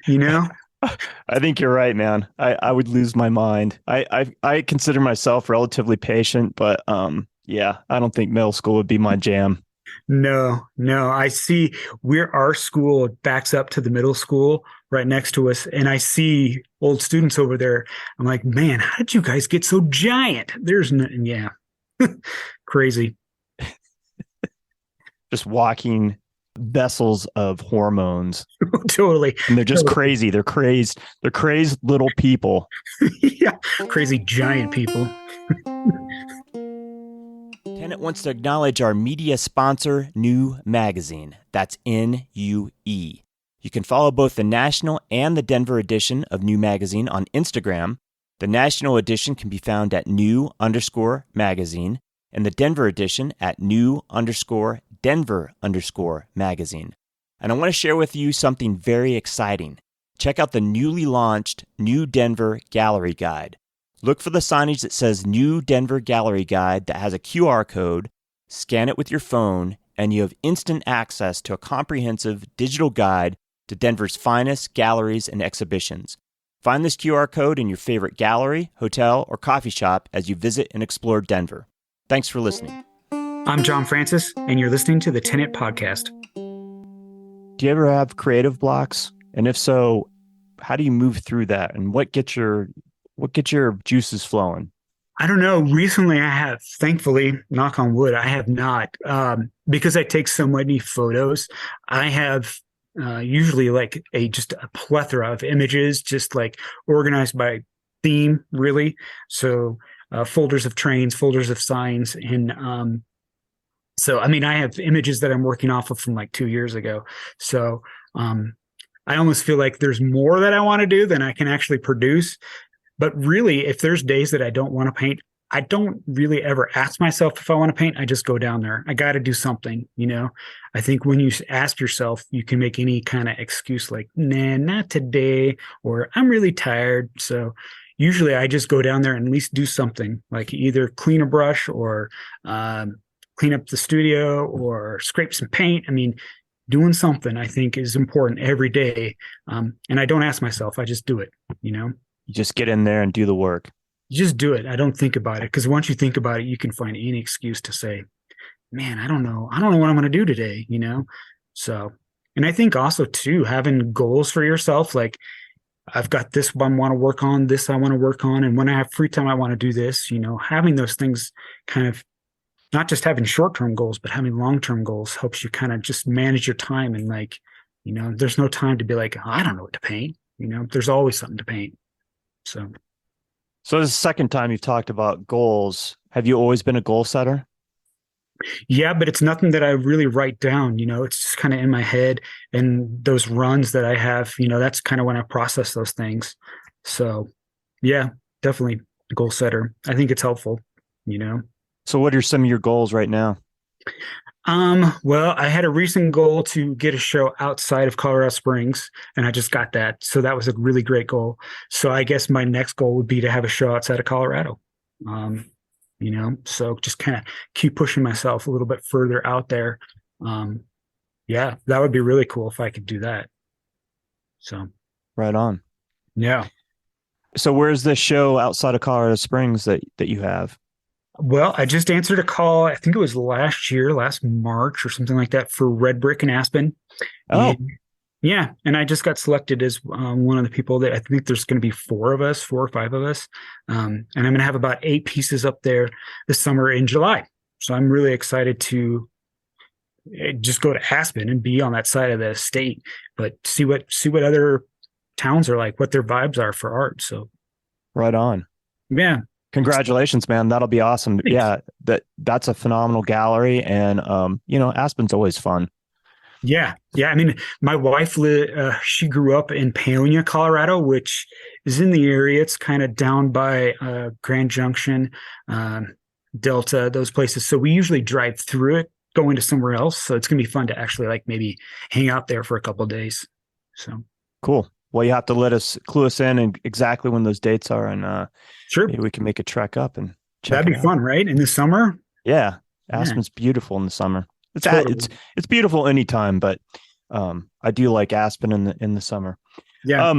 I think you're right, man. I would lose my mind. I consider myself relatively patient, but yeah, I don't think middle school would be my jam. No, I see our school backs up to the middle school right next to us. And I see old students over there. I'm like, man, how did you guys get so giant? Yeah, crazy. Just walking vessels of hormones, Totally. and they're just Totally. crazy. They're crazed little people. Yeah. Crazy giant people. Tenet wants to acknowledge our media sponsor, New Magazine. That's NUE. You can follow both the national and the Denver edition of New Magazine on Instagram. The national edition can be found at new_magazine, and the Denver edition at new_Denver_magazine. And I want to share with you something very exciting. Check out the newly launched New Denver Gallery Guide. Look for the signage that says New Denver Gallery Guide that has a QR code. Scan it with your phone, and you have instant access to a comprehensive digital guide to Denver's finest galleries and exhibitions. Find this QR code in your favorite gallery, hotel, or coffee shop as you visit and explore Denver. Thanks for listening. I'm Jon Francis, and you're listening to the Tenet Podcast. Do you ever have creative blocks? And if so, how do you move through that? And what gets your juices flowing? I don't know. Recently, I have, thankfully, knock on wood, I have not. Because I take so many photos, I have usually like just a plethora of images, just like organized by theme, really. So folders of trains, folders of signs. And so, I mean, I have images that I'm working off of from like 2 years ago. So I almost feel like there's more that I want to do than I can actually produce. But really, if there's days that I don't want to paint, I don't really ever ask myself if I want to paint. I just go down there. I got to do something, you know? I think when you ask yourself, you can make any kind of excuse like, nah, not today, or I'm really tired. So usually I just go down there and at least do something, like either clean a brush or clean up the studio or scrape some paint. I mean, doing something I think is important every day. And I don't ask myself, I just do it, you know? You just get in there and do the work. You just do it. I don't think about it, because once you think about it, you can find any excuse to say, man, I don't know what I'm going to do today, you know? So, and I think also too, having goals for yourself, like I've got this one I want to work on, this I want to work on. And when I have free time, I want to do this, you know, having those things kind of not just having short-term goals, but having long-term goals helps you kind of just manage your time. And like, you know, there's no time to be like, oh, I don't know what to paint. You know, there's always something to paint. So this is the second time you've talked about goals. Have you always been a goal setter? yeah, but it's nothing that I really write down, you know, it's just kind of in my head, and those runs that I have, you know, that's kind of when I process those things. So yeah, definitely a goal setter. I think it's helpful, you know. So what are some of your goals right now? Well, I had a recent goal to get a show outside of Colorado Springs, and I just got that. So that was a really great goal. So I guess my next goal would be to have a show outside of Colorado. You know, so just kind of keep pushing myself a little bit further out there. Yeah, that would be really cool if I could do that. So Right on. yeah. So where's the show outside of Colorado Springs that you have? Well, I just answered a call. I think it was last March or something like that, for Red Brick in Aspen. Oh, And, yeah. And I just got selected as one of the people that I think there's going to be 4 or 5 of us. And I'm going to have about 8 pieces up there this summer in July. So I'm really excited to just go to Aspen and be on that side of the state, but see what other towns are like, what their vibes are for art. So right on. yeah. Congratulations, man. That'll be awesome. Thanks. Yeah, that's a phenomenal gallery. And you know, Aspen's always fun. Yeah. Yeah. I mean, my wife, she grew up in Paonia, Colorado, which is in the area. It's kind of down by Grand Junction, Delta, those places. So we usually drive through it, going to somewhere else. So it's going to be fun to actually like maybe hang out there for a couple of days. So Cool. Well, you have to clue us in and exactly when those dates are, and sure, maybe we can make a trek up and check. That'd be fun, right? In the summer. Yeah, Aspen's beautiful in the summer. Totally. It's beautiful anytime, but I do like Aspen in the summer. Yeah.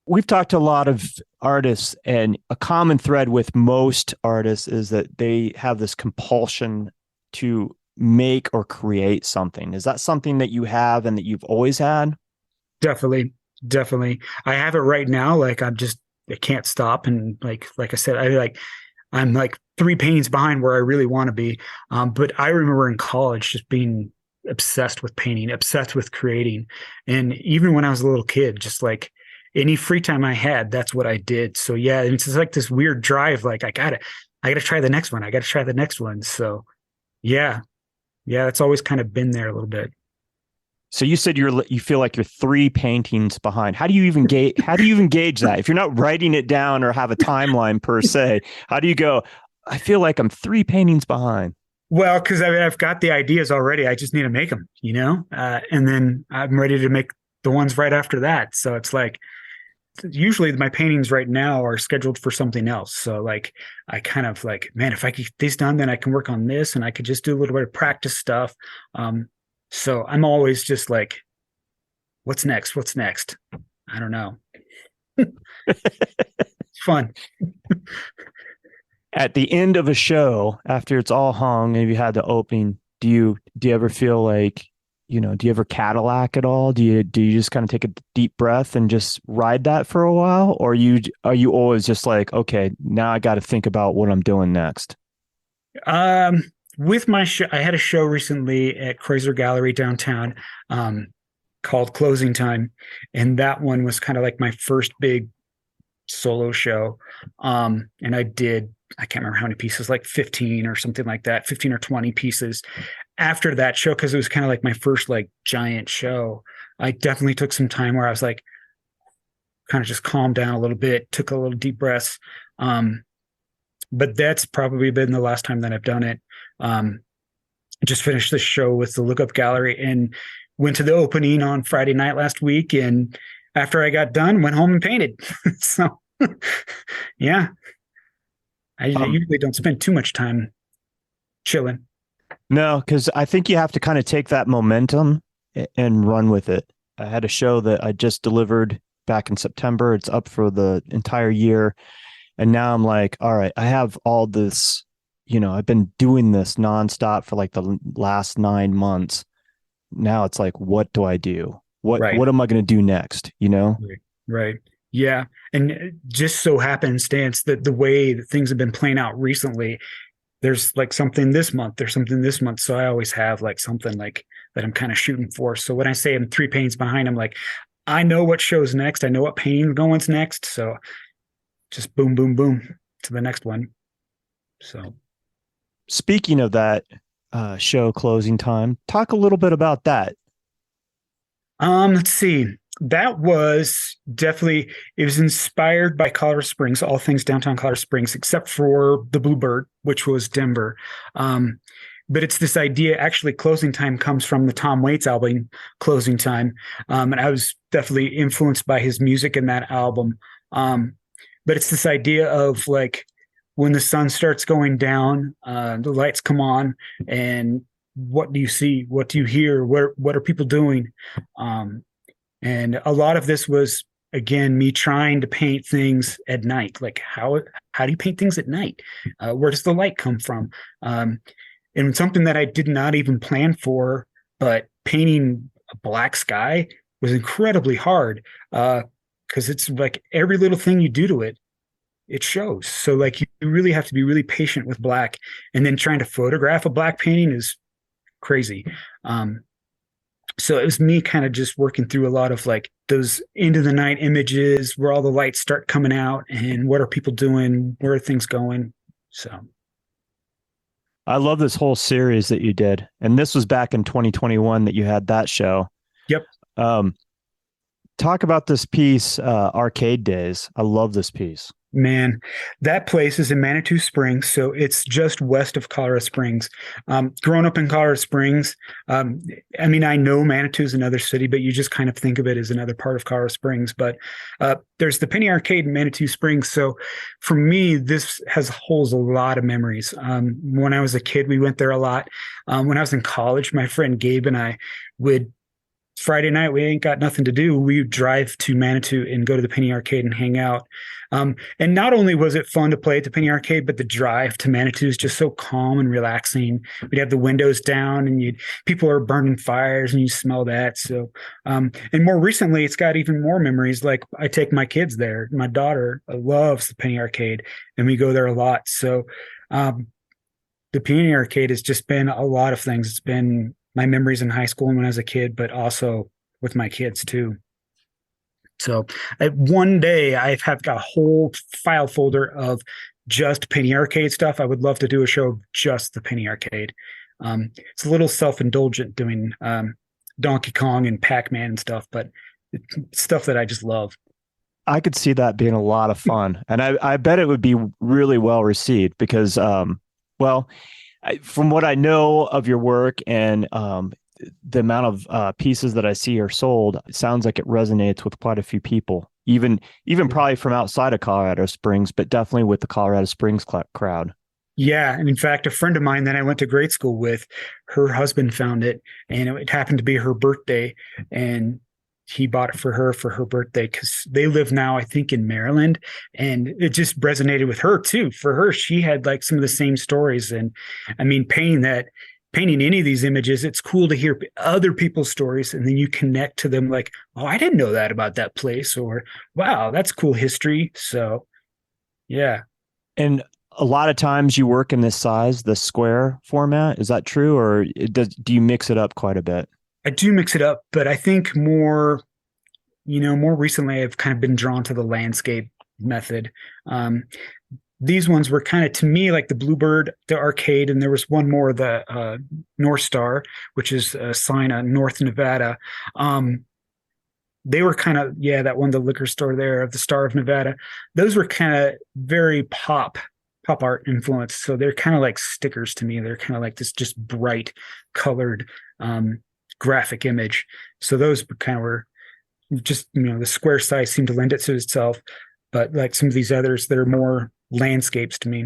We've talked to a lot of artists, and a common thread with most artists is that they have this compulsion to make or create something. Is that something that you have and that you've always had? Definitely. I have it right now. Like I can't stop. And like I said, I'm like 3 paintings behind where I really want to be. But I remember in college just being obsessed with painting, obsessed with creating. And even when I was a little kid, just like any free time I had, that's what I did. So yeah, it's just like this weird drive. Like I gotta try the next one. I gotta try the next one. So yeah, yeah, it's always kind of been there a little bit. So you said you feel like you're 3 paintings behind. How do you even gauge that? If you're not writing it down or have a timeline per se, how do you go, I feel like I'm 3 paintings behind? Well, because I mean, I've got the ideas already. I just need to make them, and then I'm ready to make the ones right after that. So it's like usually my paintings right now are scheduled for something else. So like I kind of like, man, if I get these done, then I can work on this, and I could just do a little bit of practice stuff. So I'm always just like, what's next? What's next? I don't know. It's fun. At the end of a show, after it's all hung and you had the opening, do you ever feel like, do you ever Cadillac at all? Do you just kind of take a deep breath and just ride that for a while? Or are you always just like, okay, now I got to think about what I'm doing next? With my show, I had a show recently at Chrysler Gallery downtown, called Closing Time, and that one was kind of like my first big solo show. And I can't remember how many pieces, like 15 or something like that, 15 or 20 pieces after that show, because it was kind of like my first like giant show. I definitely took some time where I was like, kind of just calmed down a little bit, took a little deep breaths. But that's probably been the last time that I've done it. Just finished the show with the Lookup Gallery and went to the opening on Friday night last week. And after I got done, went home and painted. So yeah, I usually don't spend too much time chilling. No, because I think you have to kind of take that momentum and run with it. I had a show that I just delivered back in September. It's up for the entire year. And now I'm like, all right, I have all this, I've been doing this nonstop for like the last 9 months. Now it's like, what do I do? What am I going to do next? Right. Yeah. And it just so happenstance that the way that things have been playing out recently, there's like something this month, there's something this month. So I always have like something like that I'm kind of shooting for. So when I say I'm 3 paintings behind, I'm like, I know what show's next. I know what painting going's next. So just boom, boom, boom to the next one. So speaking of that show Closing Time, talk a little bit about that. Let's see. That was definitely, it was inspired by Colorado Springs, all things downtown Colorado Springs, except for the Bluebird, which was Denver. But it's this idea, actually, Closing Time comes from the Tom Waits album, Closing Time. And I was definitely influenced by his music in that album. But it's this idea of like when the sun starts going down, the lights come on, and what do you see? What do you hear? What are people doing? And a lot of this was, again, me trying to paint things at night. Like how do you paint things at night? Where does the light come from? And something that I did not even plan for, but painting a black sky was incredibly hard, because it's like every little thing you do to it, it shows. So like you really have to be really patient with black, and then trying to photograph a black painting is crazy. So it was me kind of just working through a lot of like those into the night images where all the lights start coming out, and what are people doing? Where are things going? So I love this whole series that you did. And this was back in 2021 that you had that show. Yep. Talk about this piece, Arcade Days. I love this piece. Man, that place is in Manitou Springs, so it's just west of Colorado Springs. Growing up in Colorado Springs, I mean, I know Manitou is another city, but you just kind of think of it as another part of Colorado Springs. But there's the Penny Arcade in Manitou Springs. So for me, this holds a lot of memories. When I was a kid, we went there a lot. When I was in college, my friend Gabe and I would Friday night, we ain't got nothing to do. We would drive to Manitou and go to the Penny Arcade and hang out. And not only was it fun to play at the Penny Arcade, but the drive to Manitou is just so calm and relaxing. We'd have the windows down, and people are burning fires, and you smell that. So, and more recently, it's got even more memories. Like I take my kids there. My daughter loves the Penny Arcade, and we go there a lot. So, the Penny Arcade has just been a lot of things. It's been my memories in high school and when I was a kid, but also with my kids too. So one day I have got a whole file folder of just Penny Arcade stuff. I would love to do a show of just the Penny Arcade. It's a little self-indulgent doing Donkey Kong and Pac-Man and stuff, but it's stuff that I just love. I could see that being a lot of fun. And I bet it would be really well received because, well, from what I know of your work and the amount of pieces that I see are sold, it sounds like it resonates with quite a few people, even probably from outside of Colorado Springs, but definitely with the Colorado Springs crowd. Yeah. And in fact, a friend of mine that I went to grade school with, her husband found it and it happened to be her birthday. And he bought it for her birthday because they live now, I think, in Maryland. And it just resonated with her too. For her, she had like some of the same stories. And I mean, painting any of these images, it's cool to hear other people's stories. And then you connect to them like, oh, I didn't know that about that place. Or, wow, that's cool history. So, yeah. And a lot of times you work in this size, the square format. Is that true? Or do you mix it up quite a bit? I do mix it up, but I think more recently I've kind of been drawn to the landscape method. These ones were kind of, to me, like the Bluebird, the arcade, and there was one more, the North Star, which is a sign of North Nevada. They were kind of, that one, the liquor store there of the Star of Nevada. Those were kind of very pop art influence. So they're kind of like stickers to me. They're kind of like this just bright colored graphic image. So those kind of were just, the square size seemed to lend it to itself. But like some of these others, they're more landscapes to me.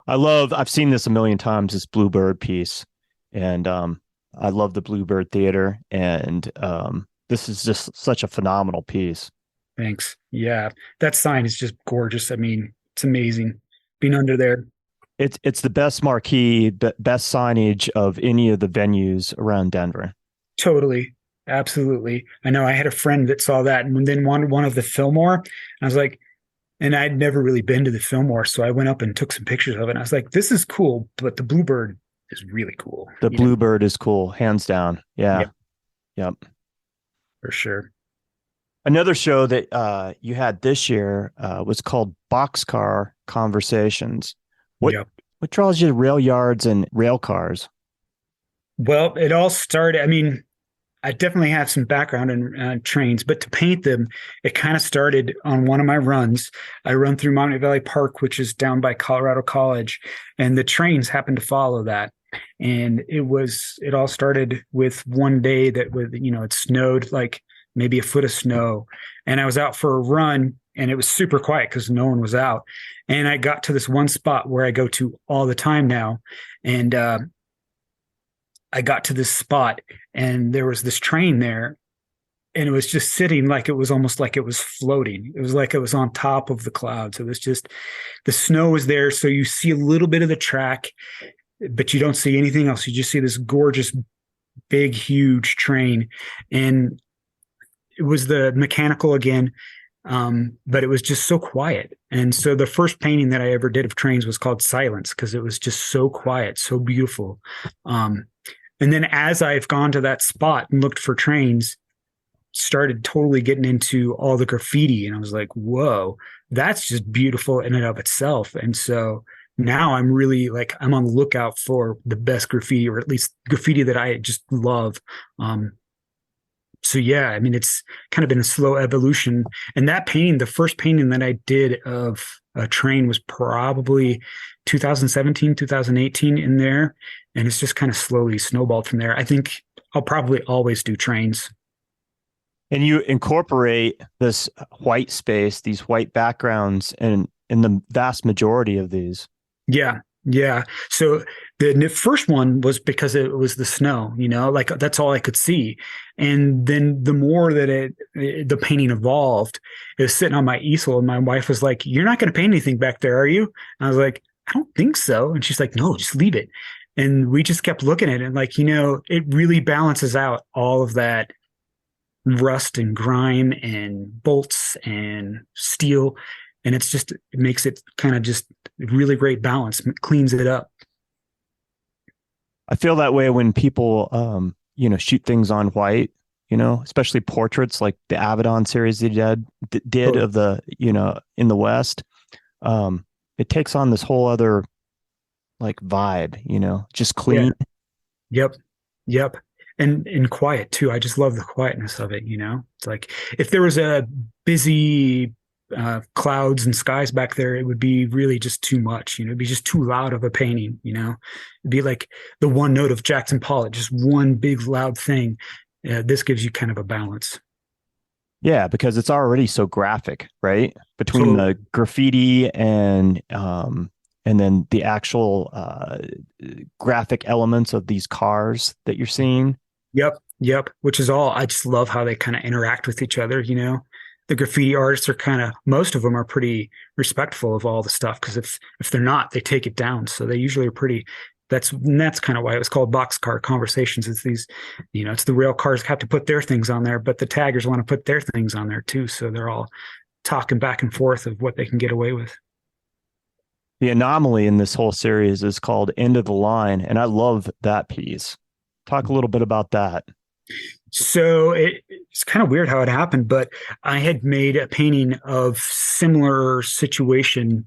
I've seen this a million times, this Bluebird piece. And I love the Bluebird Theater. And this is just such a phenomenal piece. Thanks. Yeah. That sign is just gorgeous. I mean, it's amazing being under there. It's the best marquee, best signage of any of the venues around Denver. Totally. Absolutely. I know I had a friend that saw that and then wanted one of the Fillmore. And I was like, and I'd never really been to the Fillmore. So I went up and took some pictures of it. And I was like, this is cool, but the Bluebird is really cool. The Bluebird is cool, hands down. Yeah. Yep. For sure. Another show that you had this year was called Boxcar Conversations. What draws you to rail yards and rail cars? Well, it all started, I mean, I definitely have some background in trains, but to paint them, it kind of started on one of my runs. I run through Mountain Valley Park, which is down by Colorado College, and the trains happened to follow that. And it all started with one day that it snowed like maybe a foot of snow. And I was out for a run and it was super quiet because no one was out. And I got to this one spot where I go to all the time now. And I got to this spot and there was this train there and it was just sitting like it was almost like it was floating. It was like it was on top of the clouds. It was just, the snow was there. So you see a little bit of the track, but you don't see anything else. You just see this gorgeous, big, huge train. And it was the mechanical again, but it was just so quiet. And so the first painting that I ever did of trains was called Silence because it was just so quiet, so beautiful. And then as I've gone to that spot and looked for trains, started totally getting into all the graffiti. And I was like, whoa, that's just beautiful in and of itself. And so now I'm really like, I'm on the lookout for the best graffiti, or at least graffiti that I just love. So yeah, I mean, it's kind of been a slow evolution. And that painting, the first painting that I did of a train was probably 2017, 2018 in there. And it's just kind of slowly snowballed from there. I think I'll probably always do trains. And you incorporate this white space, these white backgrounds in the vast majority of these. Yeah. Yeah. So the first one was because it was the snow, like that's all I could see. And then the more that the painting evolved, it was sitting on my easel and my wife was like, "You're not going to paint anything back there, are you?" And I was like, "I don't think so." And she's like, "No, just leave it." And we just kept looking at it and like, it really balances out all of that rust and grime and bolts and steel. And it makes it kind of just really great balance, cleans it up. I feel that way when people, shoot things on white, especially portraits like the Avedon series they did Totally. of the, in the West. It takes on this whole other like vibe, just Yeah. clean. Yep. Yep. And quiet too. I just love the quietness of it. It's like if there was a busy clouds and skies back there, it would be really just too much. It'd be just too loud of a painting. It'd be like the one note of Jackson Pollock, just one big loud thing. This gives you kind of a balance. Yeah, because it's already so graphic, right? Between So, the graffiti and then the actual graphic elements of these cars that you're seeing. yep, yep. Which is all. I just love how they kind of interact with each other. The graffiti artists are kind of most of them are pretty respectful of all the stuff because if they're not, they take it down. So they usually are pretty. That's kind of why it was called Boxcar Conversations. It's these, it's the rail cars have to put their things on there, but the taggers want to put their things on there too. So they're all talking back and forth of what they can get away with. The anomaly in this whole series is called End of the Line, and I love that piece. Talk a little bit about that. So it's kind of weird how it happened, but I had made a painting of similar situation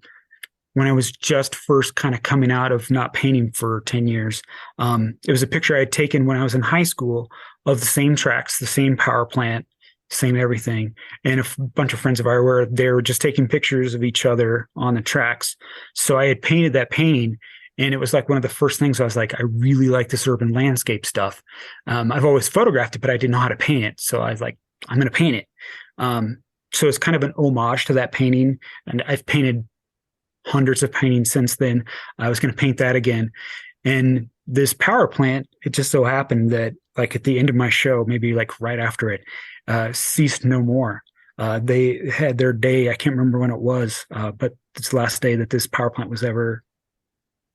when I was just first kind of coming out of not painting for 10 years. It was a picture I had taken when I was in high school of the same tracks, the same power plant, same everything. And a bunch of friends of ours were they were just taking pictures of each other on the tracks. So I had painted that painting. And it was like one of the first things I was like, I really like this urban landscape stuff. I've always photographed it, but I didn't know how to paint it. So I was like, I'm going to paint it. So it's kind of an homage to that painting. And I've painted hundreds of paintings since then. I was going to paint that again. And this power plant, it just so happened that like at the end of my show, maybe like right after it, ceased no more. They had their day. I can't remember when it was, but it's the last day that this power plant was ever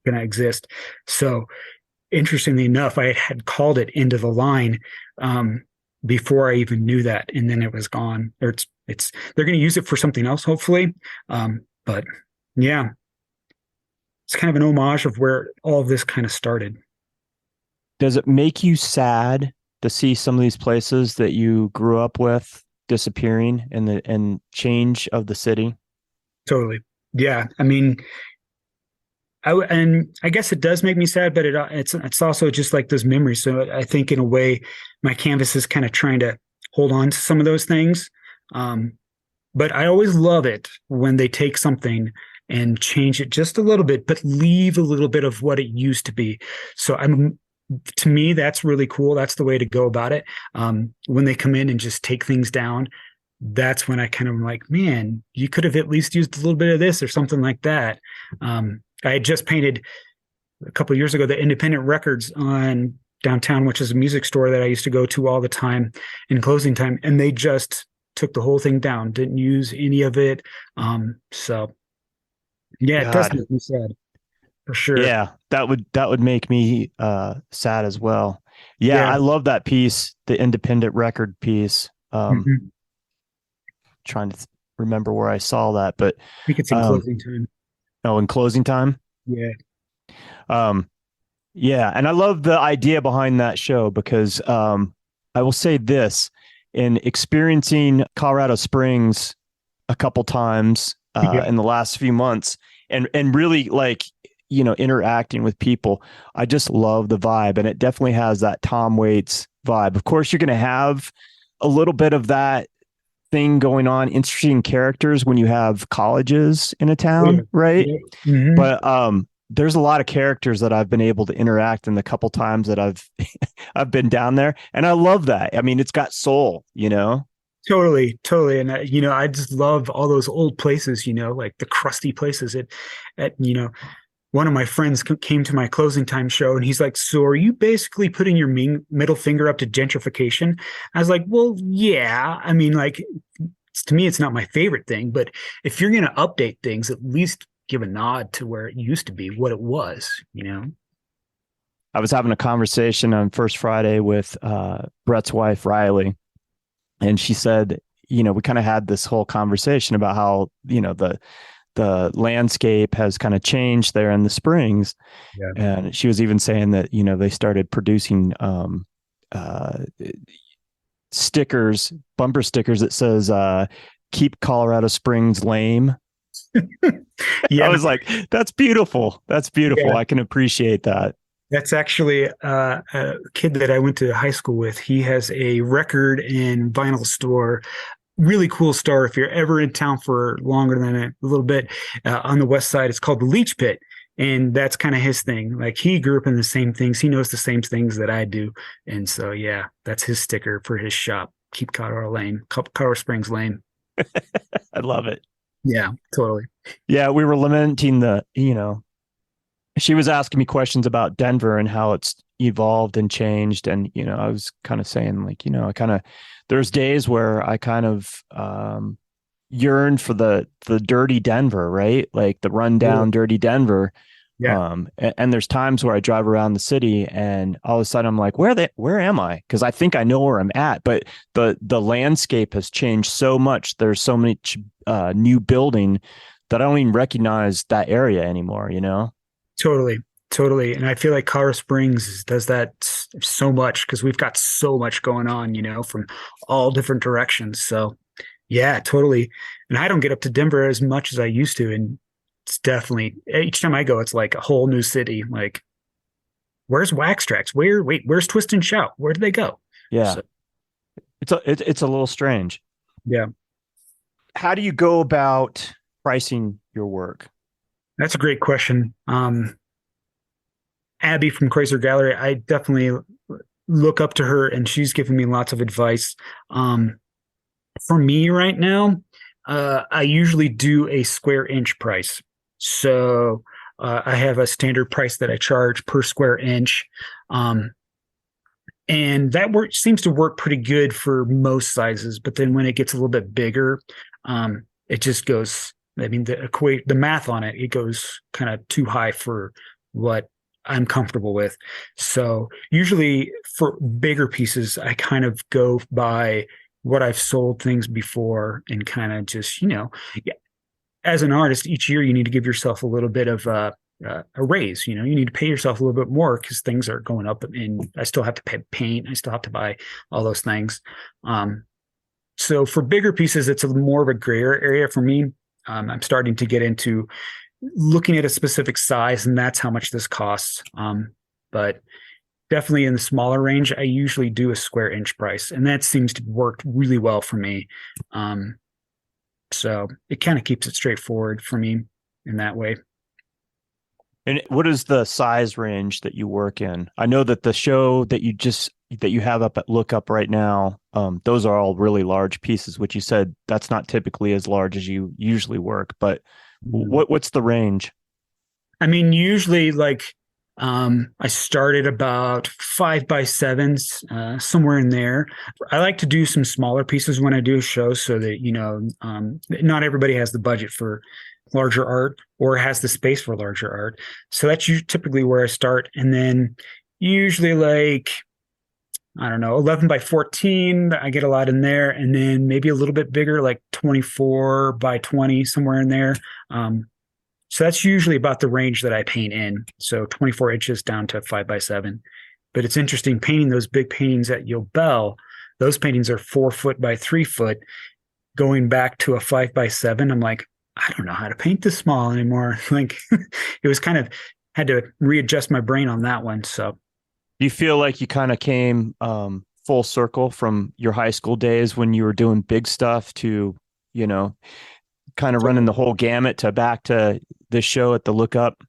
going to exist. So interestingly enough, I had called it Into the Line before I even knew that, and then it was gone. Or it's they're going to use it for something else, hopefully. But yeah, it's kind of an homage of where all of this kind of started. Does it make you sad to see some of these places that you grew up with disappearing and change of the city? Totally. Yeah. I mean, and I guess it does make me sad, but it's also just like those memories. So I think in a way, my canvas is kind of trying to hold on to some of those things. But I always love it when they take something and change it just a little bit, but leave a little bit of what it used to be. So to me, that's really cool. That's the way to go about it. When they come in and just take things down, that's when I kind of like, man, you could have at least used a little bit of this or something like that. I had just painted a couple of years ago the Independent Records on downtown, which is a music store that I used to go to all the time in closing time, and they just took the whole thing down, didn't use any of it. So yeah, it does God. make me sad for sure. Yeah, that would make me sad as well. Yeah, Yeah. I love that piece, the independent record piece. Mhm. Trying to remember where I saw that, but I think it's in closing time. in closing time. Yeah. Um, yeah, and I love the idea behind that show because I will say this: in experiencing Colorado Springs a couple times Yeah. in the last few months, and really like interacting with people, I just love the vibe, and it definitely has that Tom Waits vibe. Of course, you're going to have a little bit of that thing going on, interesting characters when you have colleges in a Yeah. town, right? Yeah. Hmm. But there's a lot of characters that I've been able to interact in the couple times that I've I've been down there, and I love that. I mean, it's got soul. Totally, totally. And I just love all those old places, like the crusty places at one of my friends came to my closing time show and he's like, so are you basically putting your middle finger up to gentrification? I was like, well, yeah. I mean, like, to me, it's not my favorite thing, but if you're going to update things, at least give a nod to where it used to be, what it was. I was having a conversation on First Friday with Brett's wife, Riley, and she said, we kind of had this whole conversation about how, the the landscape has kind of changed there in the Springs. Yeah. And she was even saying that, they started producing uh, stickers, bumper stickers that says, keep Colorado Springs lame. I Yeah. was like, that's beautiful. That's beautiful. Yeah. I can appreciate that. That's actually a kid that I went to high school with. He has a record and vinyl store. Really cool store. If you're ever in town for longer than a little bit, on the west side, it's called the Leech Pit. And that's kind of his thing. Like he grew up in the same things. He knows the same things that I do. And so, yeah, that's his sticker for his shop. Keep Colorado Springs lame. I love it. Yeah, totally. Yeah, we were lamenting she was asking me questions about Denver and how it's evolved and changed. And, I was kind of saying like, there's days where I kind of yearn for the dirty Denver, right? Like the rundown, dirty Denver. Yeah, And there's times where I drive around the city and all of a sudden I'm like, where am I? Because I think I know where I'm at, but the landscape has changed so much. There's so much new building that I don't even recognize that area anymore, totally. Totally. And I feel like Colorado Springs does that so much because we've got so much going on, from all different directions. So, yeah, totally. And I don't get up to Denver as much as I used to. And it's definitely each time I go, it's like a whole new city. Like, where's Wax Trax? Where's Twist and Shout? Where do they go? Yeah. So, It's a little strange. yeah, How do you go about pricing your work? that's a great question. Abby from Chrysler Gallery, I definitely look up to her and she's given me lots of advice. For me right now, I usually do a square inch price. So I have a standard price that I charge per square inch. And that seems to work pretty good for most sizes. But then when it gets a little bit bigger, it just goes, the math on it, it goes kind of too high for what I'm comfortable with. So usually for bigger pieces, I kind of go by what I've sold things before and kind of just, as an artist, each year you need to give yourself a little bit of a raise. You need to pay yourself a little bit more because things are going up and I still have to pay paint. I still have to buy all those things. So for bigger pieces, it's more of a grayer area for me. I'm starting to get into looking at a specific size and that's how much this costs. But definitely in the smaller range, I usually do a square inch price and that seems to work really well for me. So it kind of keeps it straightforward for me in that way. And what is the size range that you work in? I know that the show that you have up at Lookup right now, those are all really large pieces, which you said that's not typically as large as you usually work, but what's the range? I mean, usually I started about 5x7s, somewhere in there. I like to do some smaller pieces when I do a show so that, not everybody has the budget for larger art or has the space for larger art. So that's typically where I start. And then usually I don't know, 11x14, I get a lot in there. And then maybe a little bit bigger, like 24x20, somewhere in there. So that's usually about the range that I paint in. So 24 inches down to 5x7. But it's interesting painting those big paintings at Yobel. Those paintings are 4 foot by 3 foot. Going back to a 5x7, I'm like, I don't know how to paint this small anymore. Like it was kind of had to readjust my brain on that one. So Do you feel like you kind of came full circle from your high school days when you were doing big stuff to, kind of running the whole gamut to back to this show at the Lookup?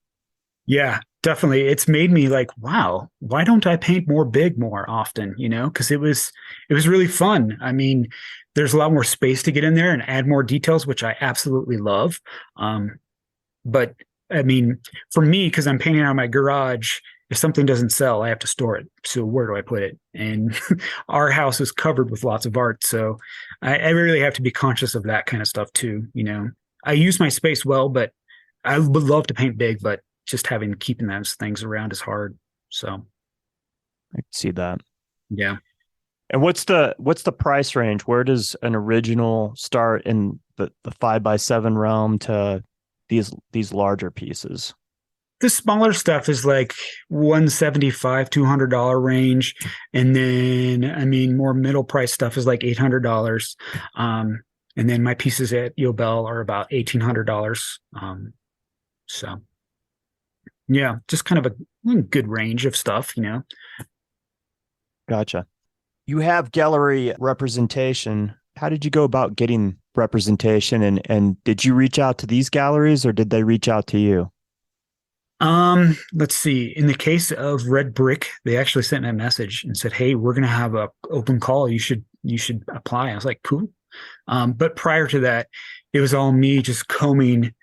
Yeah, definitely. It's made me like, wow, why don't I paint more often? Because it was really fun. I mean, there's a lot more space to get in there and add more details, which I absolutely love. But I mean, for me, because I'm painting out of my garage, if something doesn't sell, I have to store it. So where do I put it? And our house is covered with lots of art. So I really have to be conscious of that kind of stuff too. I use my space well, but I would love to paint big, but just keeping those things around is hard. So I can see that. yeah. And what's the price range? Where does an original start in the 5x7 realm to these larger pieces? The smaller stuff is like $175, $200 range. And then, I mean, more middle price stuff is like $800. And then my pieces at Yobel are about $1,800. So yeah, just kind of a good range of stuff, you know. Gotcha. You have gallery representation. How did you go about getting representation? And did you reach out to these galleries or did they reach out to you? Let's see. In the case of Red Brick, they actually sent me a message and said, "Hey, we're going to have a open call. You should apply." I was like, "Cool." But prior to that, it was all me just combing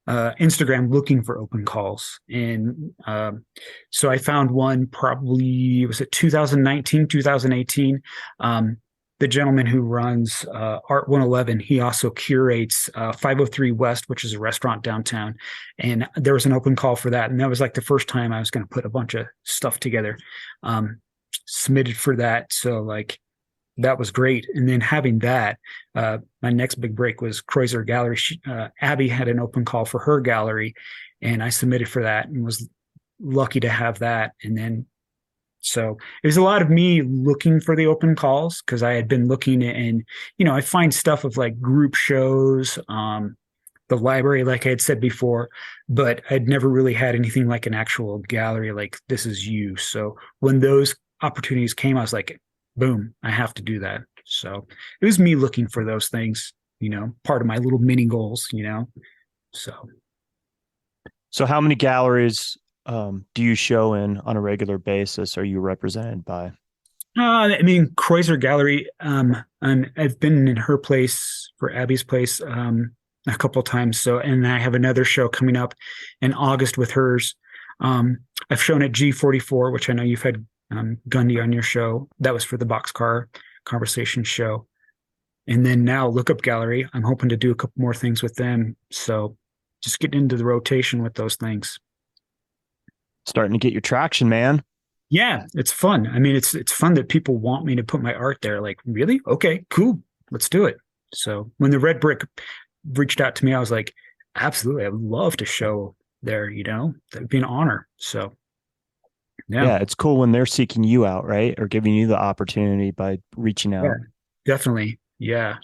Instagram looking for open calls. And so I found one probably, was it 2019, 2018? The gentleman who runs Art 111, he also curates 503 West, which is a restaurant downtown. And there was an open call for that. And that was like the first time I was going to put a bunch of stuff together, submitted for that. So like, that was great. And then having that, my next big break was Kreuzer Gallery. Abby had an open call for her gallery, and I submitted for that and was lucky to have that. And then, so it was a lot of me looking for the open calls because I had been looking and, you know, I find stuff of like group shows, the library, like I had said before, but I'd never really had anything like an actual gallery, like this is you. So when those opportunities came, I was like, boom, I have to do that. So it was me looking for those things, you know, part of my little mini goals, you know. So how many galleries do you show in on a regular basis? Are you represented by? I mean, Kreuzer Gallery, I've been in her place, for Abby's place, a couple of times. So, and I have another show coming up in August with hers. I've shown at G44, which I know you've had Gundy on your show. That was for the Boxcar Conversation show. And then now Lookup Gallery, I'm hoping to do a couple more things with them. So just getting into the rotation with those things. Starting to get your traction, man. Yeah, it's fun. I mean, it's fun that people want me to put my art there. Like, really? Okay, cool. Let's do it. So when the Red Brick reached out to me, I was like, absolutely. I would love to show there, you know, that'd be an honor. So yeah, it's cool when they're seeking you out, right? Or giving you the opportunity by reaching out. Yeah, definitely. Yeah.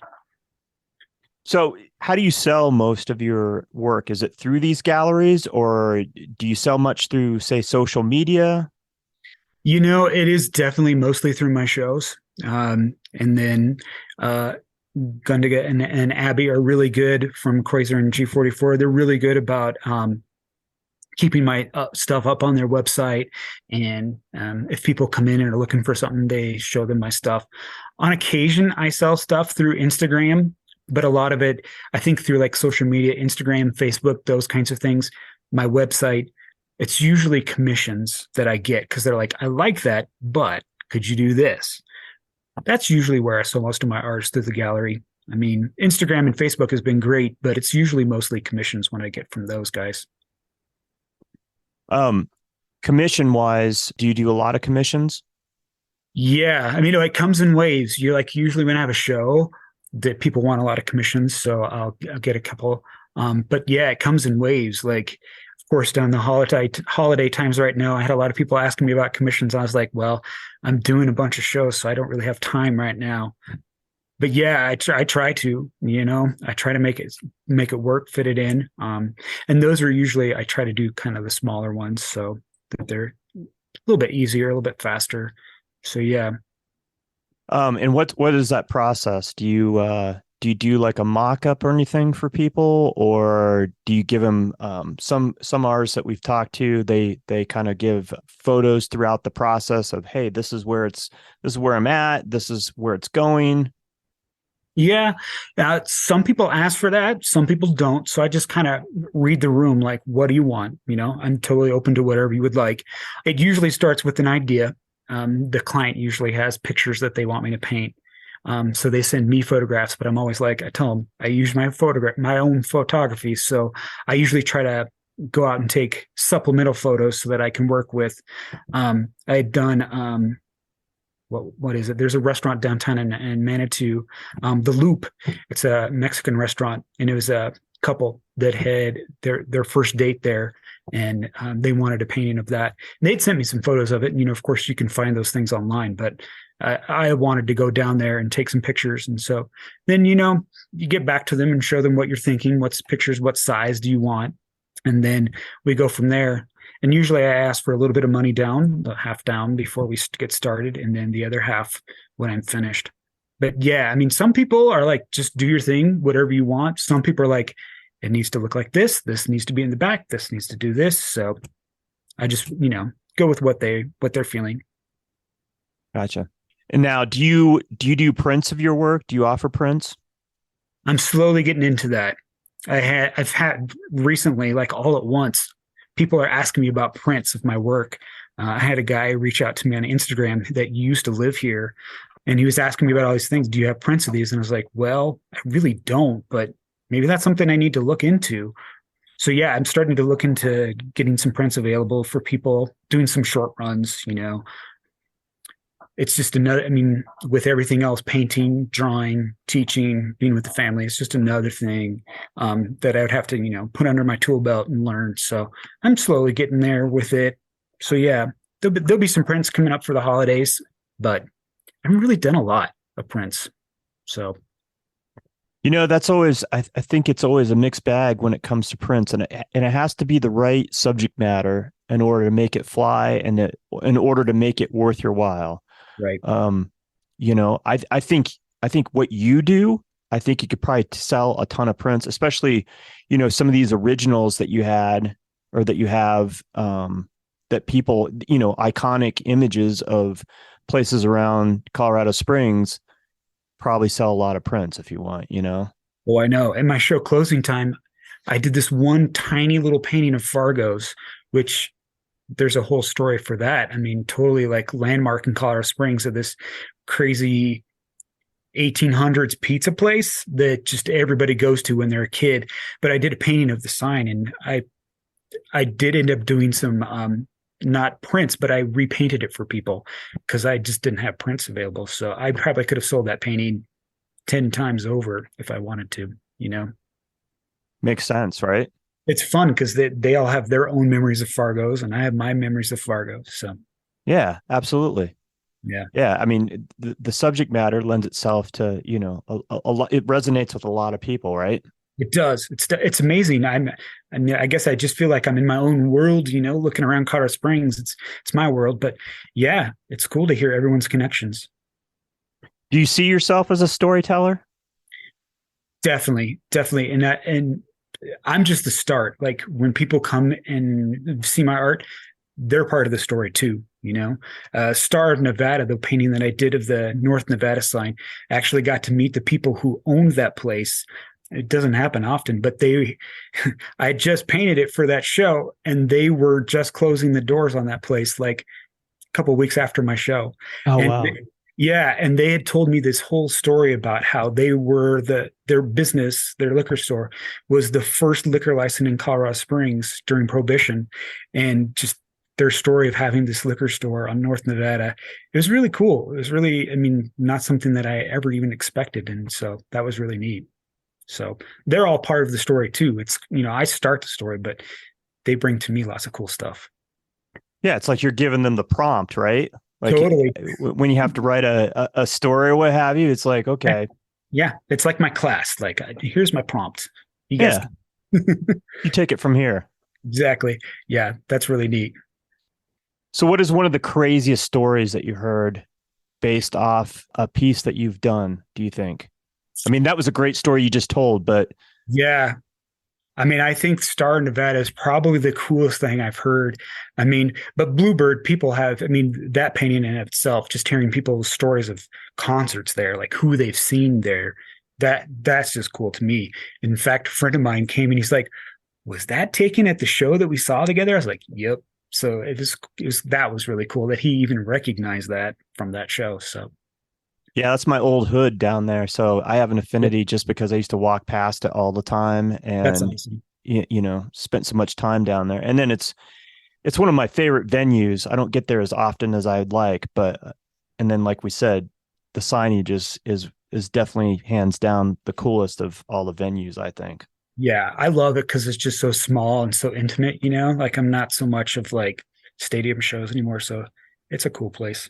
So how do you sell most of your work? Is it through these galleries or do you sell much through, say, social media? You know, it is definitely mostly through my shows. And then Gundiga and Abby are really good from Kreuzer and G44. They're really good about keeping my stuff up on their website. And if people come in and are looking for something, they show them my stuff. On occasion, I sell stuff through Instagram, but a lot of it, I think through like social media, Instagram, Facebook, those kinds of things. My website, it's usually commissions that I get because they're like, I like that, but could you do this? That's usually where I sell most of my art, through the gallery. I mean, Instagram and Facebook has been great, but it's usually mostly commissions when I get from those guys. Commission wise, do you do a lot of commissions? Yeah. I mean, it comes in waves. You're like, usually when I have a show that people want a lot of commissions, so I'll get a couple. But yeah, it comes in waves. Like, of course, down the holiday times right now, I had a lot of people asking me about commissions. I was like, well, I'm doing a bunch of shows, so I don't really have time right now. But yeah, I try to, you know, I try to make it work, fit it in. And those are usually, I try to do kind of the smaller ones so that they're a little bit easier, a little bit faster. So yeah. And what is that process? Do you do like a mock-up or anything for people, or do you give them some artists that we've talked to, they kind of give photos throughout the process of, hey, this is where I'm at, this is where it's going? Yeah. Some people ask for that. Some people don't. So I just kind of read the room. Like, what do you want? You know, I'm totally open to whatever you would like. It usually starts with an idea. The client usually has pictures that they want me to paint. So they send me photographs, but I'm always like, I tell them I use my own photography. So I usually try to go out and take supplemental photos so that I can work with. I had done, what is it? There's a restaurant downtown in Manitou, The Loop. It's a Mexican restaurant, and it was a couple, that had their first date there, and they wanted a painting of that. And they'd sent me some photos of it. And, of course, you can find those things online, but I wanted to go down there and take some pictures. And so then, you get back to them and show them what you're thinking, what's pictures, what size do you want, and then we go from there. And usually I ask for a little bit of money down, the half down before we get started, and then the other half when I'm finished. But yeah, I mean, some people are like, just do your thing, whatever you want. Some people are like, it needs to look like this. This needs to be in the back. This needs to do this. So I just, go with what they're feeling. Gotcha. And now, do you do prints of your work? Do you offer prints? I'm slowly getting into that. I've had recently, like all at once, people are asking me about prints of my work. I had a guy reach out to me on Instagram that used to live here, and he was asking me about all these things. Do you have prints of these? And I was like, well, I really don't, but maybe that's something I need to look into. So yeah, I'm starting to look into getting some prints available for people, doing some short runs, It's just another, I mean, with everything else, painting, drawing, teaching, being with the family, it's just another thing that I would have to, put under my tool belt and learn. So I'm slowly getting there with it. So yeah, there'll be some prints coming up for the holidays, but I haven't really done a lot of prints. So. That's always, I think it's always a mixed bag when it comes to prints, and it has to be the right subject matter in order to make it fly and in order to make it worth your while. Right. I think what you do, I think you could probably sell a ton of prints, especially, some of these originals that you had or that you have, that people, iconic images of places around Colorado Springs probably sell a lot of prints if you want, Oh, I know. At my show closing time, I did this one tiny little painting of Fargo's, which there's a whole story for that. I mean, totally like landmark in Colorado Springs of this crazy 1800s pizza place that just everybody goes to when they're a kid. But I did a painting of the sign, and I did end up doing some not prints, but I repainted it for people because I just didn't have prints available. So I probably could have sold that painting 10 times over if I wanted to, Makes sense, right? It's fun because they all have their own memories of Fargo's, and I have my memories of Fargo's. So yeah, absolutely. Yeah. I mean, the subject matter lends itself to, a lot. It resonates with a lot of people, right? It does. It's amazing. I guess I just feel like I'm in my own world, looking around Colorado Springs. It's my world, but yeah, it's cool to hear everyone's connections. Do you see yourself as a storyteller? Definitely. And I'm just the start. Like when people come and see my art, they're part of the story too. Star of Nevada, the painting that I did of the North Nevada sign, actually got to meet the people who owned that place. It doesn't happen often, but I just painted it for that show, and they were just closing the doors on that place like a couple of weeks after my show. Oh, and wow. and they had told me this whole story about how they were their business, their liquor store, was the first liquor license in Colorado Springs during Prohibition, and just their story of having this liquor store on North Nevada. It was really cool. It was really, I mean, not something that I ever even expected, and so that was really neat. So they're all part of the story too. It's, I start the story, but they bring to me lots of cool stuff. Yeah, it's like you're giving them the prompt, right? Like Totally. When you have to write a story or what have you, it's like, okay. Yeah, it's like my class. Like, here's my prompt. You guys, you take it from here. Exactly. Yeah, that's really neat. So what is one of the craziest stories that you heard based off a piece that you've done, do you think? I mean, that was a great story you just told, but yeah. I mean, I think Star Nevada is probably the coolest thing I've heard. I mean, but Bluebird, people have, I mean, that painting in itself, just hearing people's stories of concerts there, like who they've seen there, that's just cool to me. In fact, a friend of mine came and he's like, was that taken at the show that we saw together? I was like, yep. So that was really cool that he even recognized that from that show. So. Yeah, that's my old hood down there. So I have an affinity just because I used to walk past it all the time, and that's awesome. Spent so much time down there. And then it's one of my favorite venues. I don't get there as often as I'd like, but and then like we said, the signage is definitely hands down the coolest of all the venues, I think. Yeah, I love it because it's just so small and so intimate, you know? Like I'm not so much of like stadium shows anymore, so it's a cool place.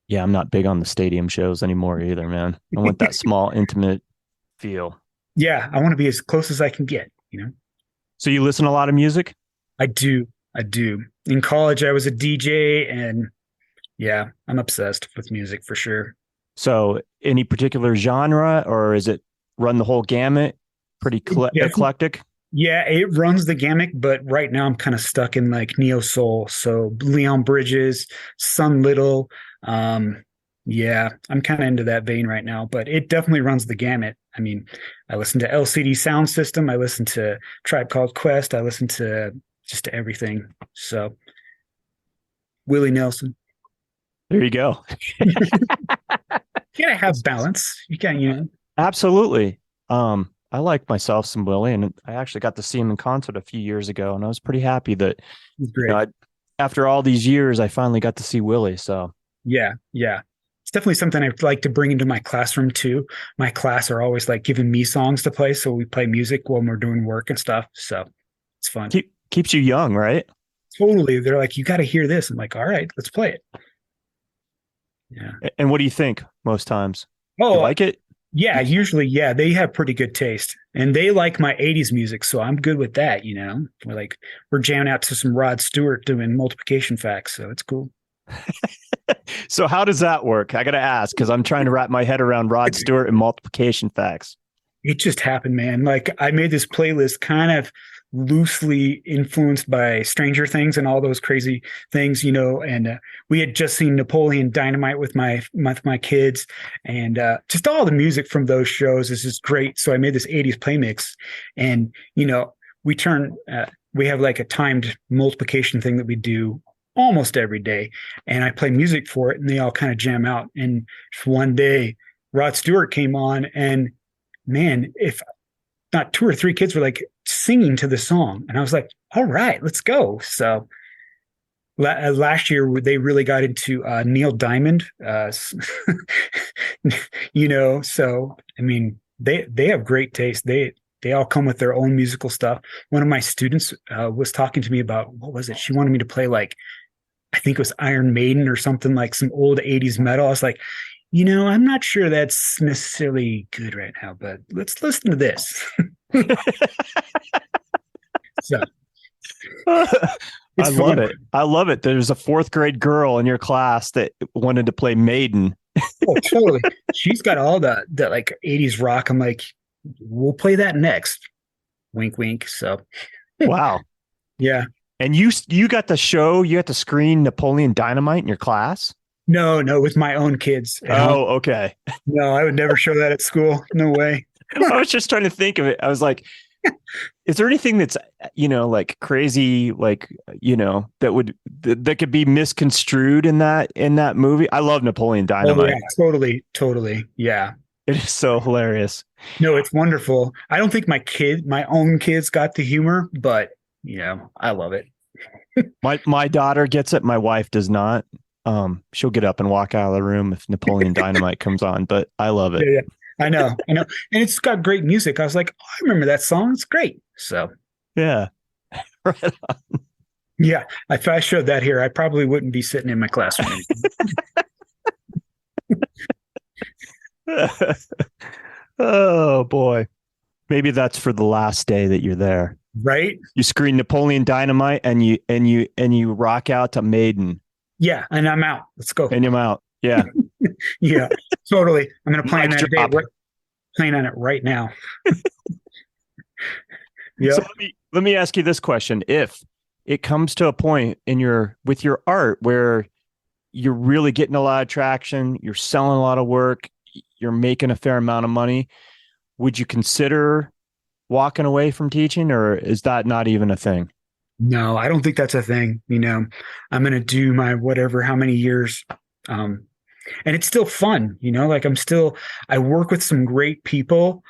Yeah, I'm not big on the stadium shows anymore either, man. I want that small, intimate feel. Yeah, I want to be as close as I can get, you know? So you listen to a lot of music? I do. I do. In college, I was a DJ, and yeah, I'm obsessed with music for sure. So any particular genre, or is it run the whole gamut? Pretty Yeah, eclectic? yeah, it runs the gamut, but right now I'm kind of stuck in like neo soul. So Leon Bridges, Sun Little. Um, yeah, I'm kind of into that vein right now, but it definitely runs the gamut. I mean, I listen to LCD Sound System, I listen to Tribe Called Quest, I listen to just everything. So Willie Nelson. There you go. You gotta have balance. You can, you know. Absolutely. I like myself some Willie, and I actually got to see him in concert a few years ago, and I was pretty happy that, He's you great. know, after all these years, I finally got to see Willie. So Yeah, yeah. It's definitely something I'd like to bring into my classroom too. My class are always like giving me songs to play, so we play music when we're doing work and stuff. So it's fun. keeps you young, right? Totally. They're like, you got to hear this. I'm like, all right, let's play it. Yeah. And what do you think most times? You Oh, like it? yeah. Usually, yeah, they have pretty good taste, and they like my '80s music, so I'm good with that. You know, we're jamming out to some Rod Stewart doing multiplication facts, so it's cool. So how does that work? I got to ask because I'm trying to wrap my head around Rod Stewart and multiplication facts. It just happened, man. Like I made this playlist kind of loosely influenced by Stranger Things and all those crazy things, you know. And we had just seen Napoleon Dynamite with my kids, and just all the music from those shows is just great. So I made this '80s play mix, and you know, we have like a timed multiplication thing that we do almost every day, and I play music for it, and they all kind of jam out. And one day, Rod Stewart came on, and man, if not two or three kids were like singing to the song, and I was like, all right, let's go. So last year they really got into Neil Diamond, you know. So I mean, they have great taste. They all come with their own musical stuff. One of my students was talking to me about, what was it? She wanted me to play like, I think it was Iron Maiden or something, like some old '80s metal. I was like, you know, I'm not sure that's necessarily good right now, but let's listen to this. So I it's love fun. it. I love it. There's a fourth grade girl in your class that wanted to play Maiden. Oh, totally. She's got all the like '80s rock. I'm like, we'll play that next. Wink, wink. So Wow. yeah. And you got to show, you got to screen Napoleon Dynamite in your class? No, no, with my own kids at home. Oh, okay. No, I would never show that at school. No way. I was just trying to think of it. I was like, is there anything that's, you know, like crazy, like, you know, that could be misconstrued in that movie? I love Napoleon Oh Dynamite. yeah, totally, totally. Yeah. It is so hilarious. No, it's wonderful. I don't think my own kids got the humor, but you know, I love it. My daughter gets it. My wife does not. She'll get up and walk out of the room if Napoleon Dynamite comes on, but I love it. Yeah, yeah. I know. And it's got great music. I was like, oh, I remember that song. It's great. So Yeah. Right yeah, if I showed that here, I probably wouldn't be sitting in my classroom. on. Oh boy. Maybe that's for the last day that you're there. Right? You screen Napoleon Dynamite and you rock out to Maiden Yeah, and I'm out. Let's go. and you're out. Yeah. Yeah, totally. I'm gonna plan Mic that day. drop. Plan on it right now. Yeah. So let me ask you this question. If it comes to a point with your art where you're really getting a lot of traction, you're selling a lot of work, you're making a fair amount of money, would you consider walking away from teaching, or is that not even a thing? No, I don't think that's a thing. You know, I'm gonna do my whatever, how many years. And it's still fun, you know, like I work with some great people.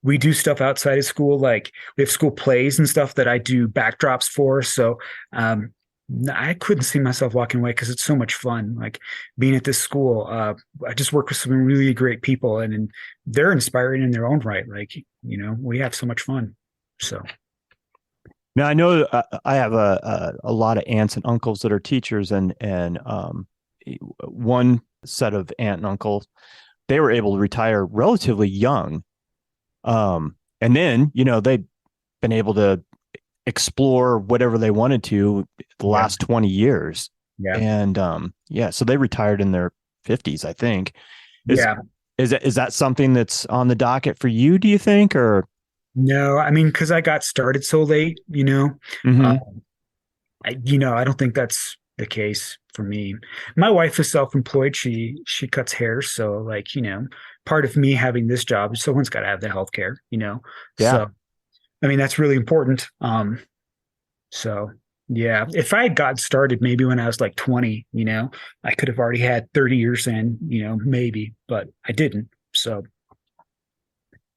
We do stuff outside of school, like we have school plays and stuff that I do backdrops for. So, I couldn't see myself walking away because it's so much fun. Like being at this school, I just work with some really great people, and they're inspiring in their own right. Like, we have so much fun. So Now I know I have a lot of aunts and uncles that are teachers, and one set of aunt and uncle, they were able to retire relatively young, and then they've been able to explore whatever they wanted to the last 20 years. Yeah. And so they retired in their 50s, I think. Yeah. Is that something that's on the docket for you, do you think? Or No, I mean, because I got started so late, Mhm. I don't think that's the case for me. My wife is self-employed. She cuts hair, so like, part of me having this job, someone's got to have the healthcare. Yeah. So I mean, that's really important. So yeah, if I had gotten started maybe when I was like 20, I could have already had 30 years in, maybe, but I didn't. So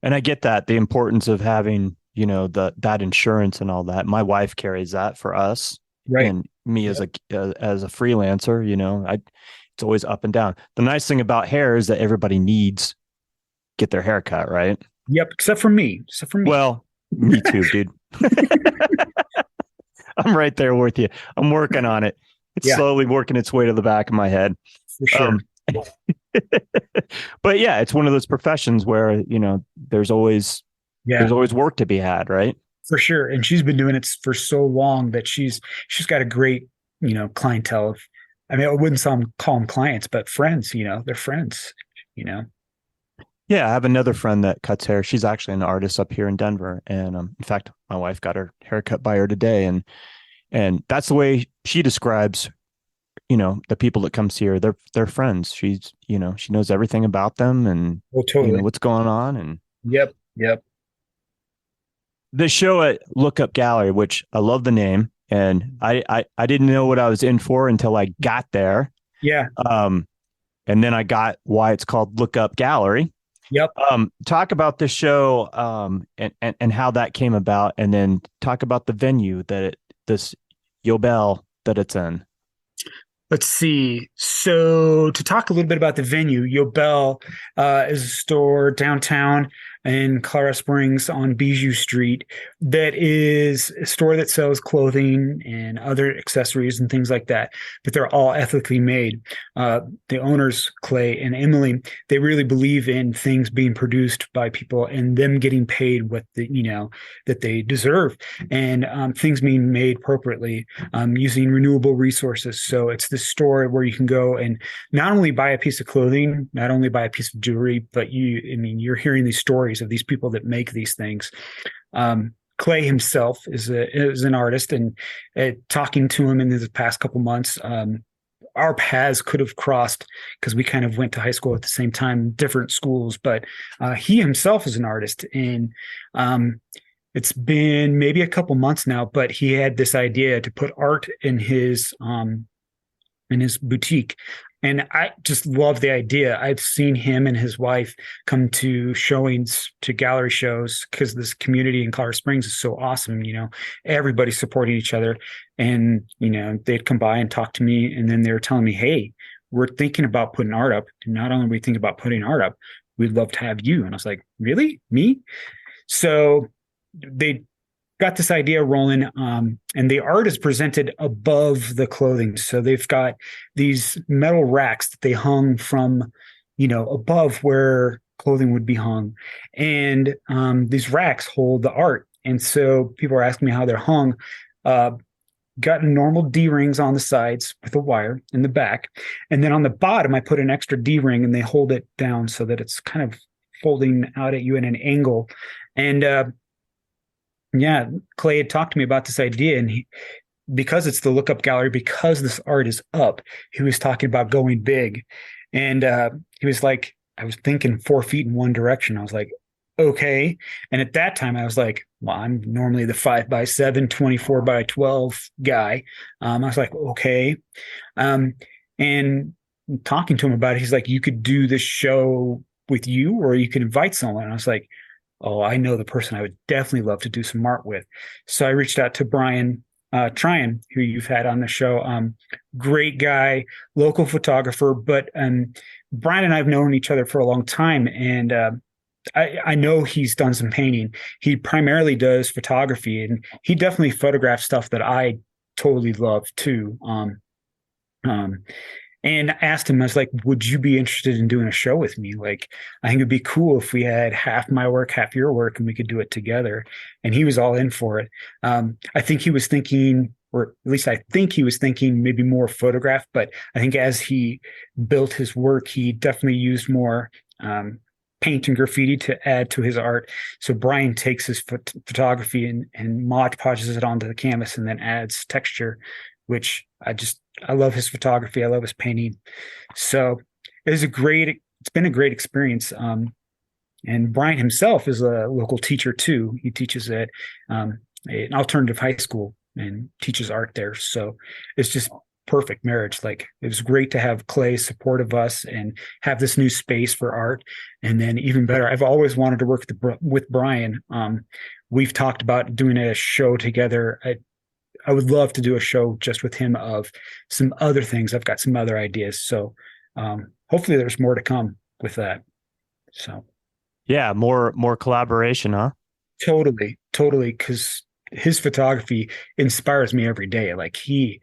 And I get that, the importance of having, that insurance and all that. My wife carries that for us, right. and me Yep. as a freelancer, it's always up and down. The nice thing about hair is that everybody needs get their hair cut, right? Yep. Except for me. Well, me too, dude. I'm right there with you. I'm working on it. It's Yeah, slowly working its way to the back of my head. for sure. But yeah, it's one of those professions where, there's always Yeah, work to be had, right? for sure. And she's been doing it for so long that she's got a great, clientele of, I mean, I wouldn't call them clients, but friends, they're friends, you know. Yeah, I have another friend that cuts hair. She's actually an artist up here in Denver, and in fact, my wife got her haircut by her today, and that's the way she describes, the people that come see her. They're friends. She's, she knows everything about them, and Oh, totally. what's going on. And Yep. Yep. the show at Lookup Gallery, which I love the name, and I didn't know what I was in for until I got there. Yeah. And then I got why it's called Lookup Gallery. Yep. Talk about the show, and how that came about, and then talk about the venue this Yobel that it's in. Let's see. So to talk a little bit about the venue, Yobel is a store downtown in Colorado Springs on Bijou Street that is a store that sells clothing and other accessories and things like that, but they're all ethically made. The owners, Clay and Emily, they really believe in things being produced by people and them getting paid what that they deserve, and things being made appropriately, using renewable resources. So it's this store where you can go and not only buy a piece of clothing, not only buy a piece of jewelry, but you're hearing these stories of these people that make these things. Clay himself is an artist, and talking to him in the past couple months, our paths could have crossed because we kind of went to high school at the same time, different schools. But he himself is an artist, and it's been maybe a couple months now. But he had this idea to put art in his boutique. And I just love the idea. I've seen him and his wife come to showings, to gallery shows, because this community in Colorado Springs is so awesome. Everybody's supporting each other. And, they'd come by and talk to me. And then they were telling me, hey, we're thinking about putting art up. And not only are we thinking about putting art up, we'd love to have you. And I was like, really? Me? So they got this idea rolling, and the art is presented above the clothing. So they've got these metal racks that they hung from, above where clothing would be hung, and these racks hold the art. And so people are asking me how they're hung. Got normal D-rings on the sides with a wire in the back, and then on the bottom I put an extra D-ring, and they hold it down so that it's kind of folding out at you at an angle. And yeah, Clay had talked to me about this idea, and because it's the Lookup Gallery, because this art is up, he was talking about going big. And he was like, I was thinking 4 feet in one direction. I was like, okay. And at that time, I was like, well, I'm normally the 5x7, 24x12 guy. I was like, okay. And talking to him about it, he's like, you could do this show with you, or you could invite someone. And I was like, oh, I know the person I would definitely love to do some art with. So I reached out to Brian Tryon, who you've had on the show. Great guy, local photographer, but Brian and I have known each other for a long time, and I know he's done some painting. He primarily does photography, and he definitely photographs stuff that I totally love too. Um, and I asked him, I was like, would you be interested in doing a show with me? Like, I think it'd be cool if we had half my work, half your work, and we could do it together. And he was all in for it. I think he was thinking, or at least I think he was thinking maybe more photograph, but I think as he built his work, he definitely used more paint and graffiti to add to his art. So Brian takes his photography and Mod podges it onto the canvas and then adds texture, which I love his photography. I love his painting. So it's been a great experience. And Brian himself is a local teacher too. He teaches at an alternative high school and teaches art there. So it's just perfect marriage. Like, it was great to have Clay support of us and have this new space for art. And then even better, I've always wanted to work with Brian. We've talked about doing a show together. I would love to do a show just with him of some other things. I've got some other ideas. So hopefully there's more to come with that. So Yeah, more collaboration, huh? totally. Because his photography inspires me every day. Like, he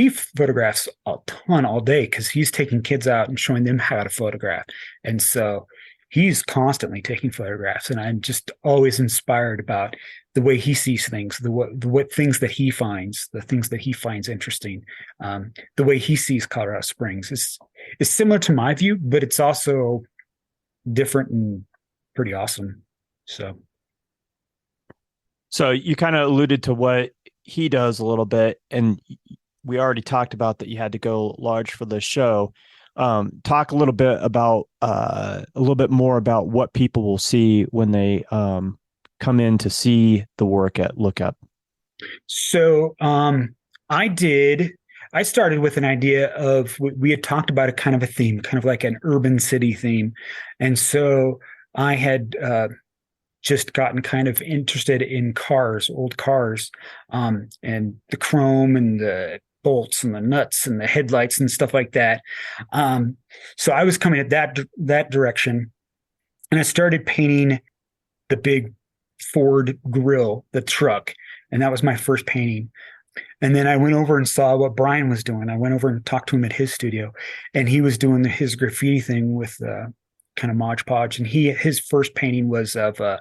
photographs a ton all day because he's taking kids out and showing them how to photograph. And so he's constantly taking photographs, and I'm just always inspired about the way he sees things, what things that he finds, the things that he finds interesting, the way he sees Colorado Springs is similar to my view, but it's also different and pretty awesome. So you kind of alluded to what he does a little bit, and we already talked about that you had to go large for the show. Talk a little bit more about what people will see when they come in to see the work at Lookup. So I started with an idea of, we had talked about a kind of a theme, kind of like an urban city theme. And so I had just gotten kind of interested in cars, old cars, and the chrome and the bolts and the nuts and the headlights and stuff like that. So I was coming at that direction, and I started painting the big Ford grill, the truck, and that was my first painting. And then I went over and saw what Brian was doing. I went over and talked to him at his studio, and he was doing his graffiti thing with kind of Mod Podge. And his first painting was of I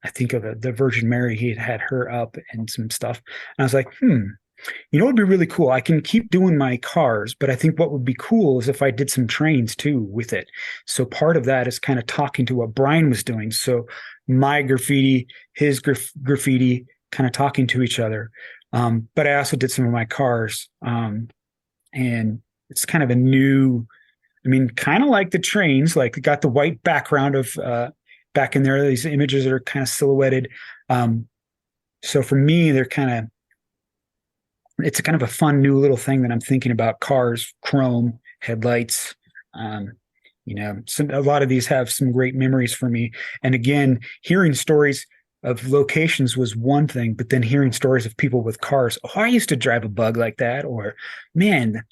think of the Virgin Mary. He had her up and some stuff. And I was like, you know, it'd be really cool. I can keep doing my cars, but I think what would be cool is if I did some trains too with it. So part of that is kind of talking to what Brian was doing. So my graffiti, his graffiti, kind of talking to each other. But I also did some of my cars. And it's kind of a new, I mean, kind of like the trains, like got the white background of back in there. These images are kind of silhouetted. So for me, it's a kind of a fun new little thing that I'm thinking about: cars, chrome, headlights. You know, a lot of these have some great memories for me. And again, hearing stories of locations was one thing, but then hearing stories of people with cars. Oh, I used to drive a Bug like that, or man,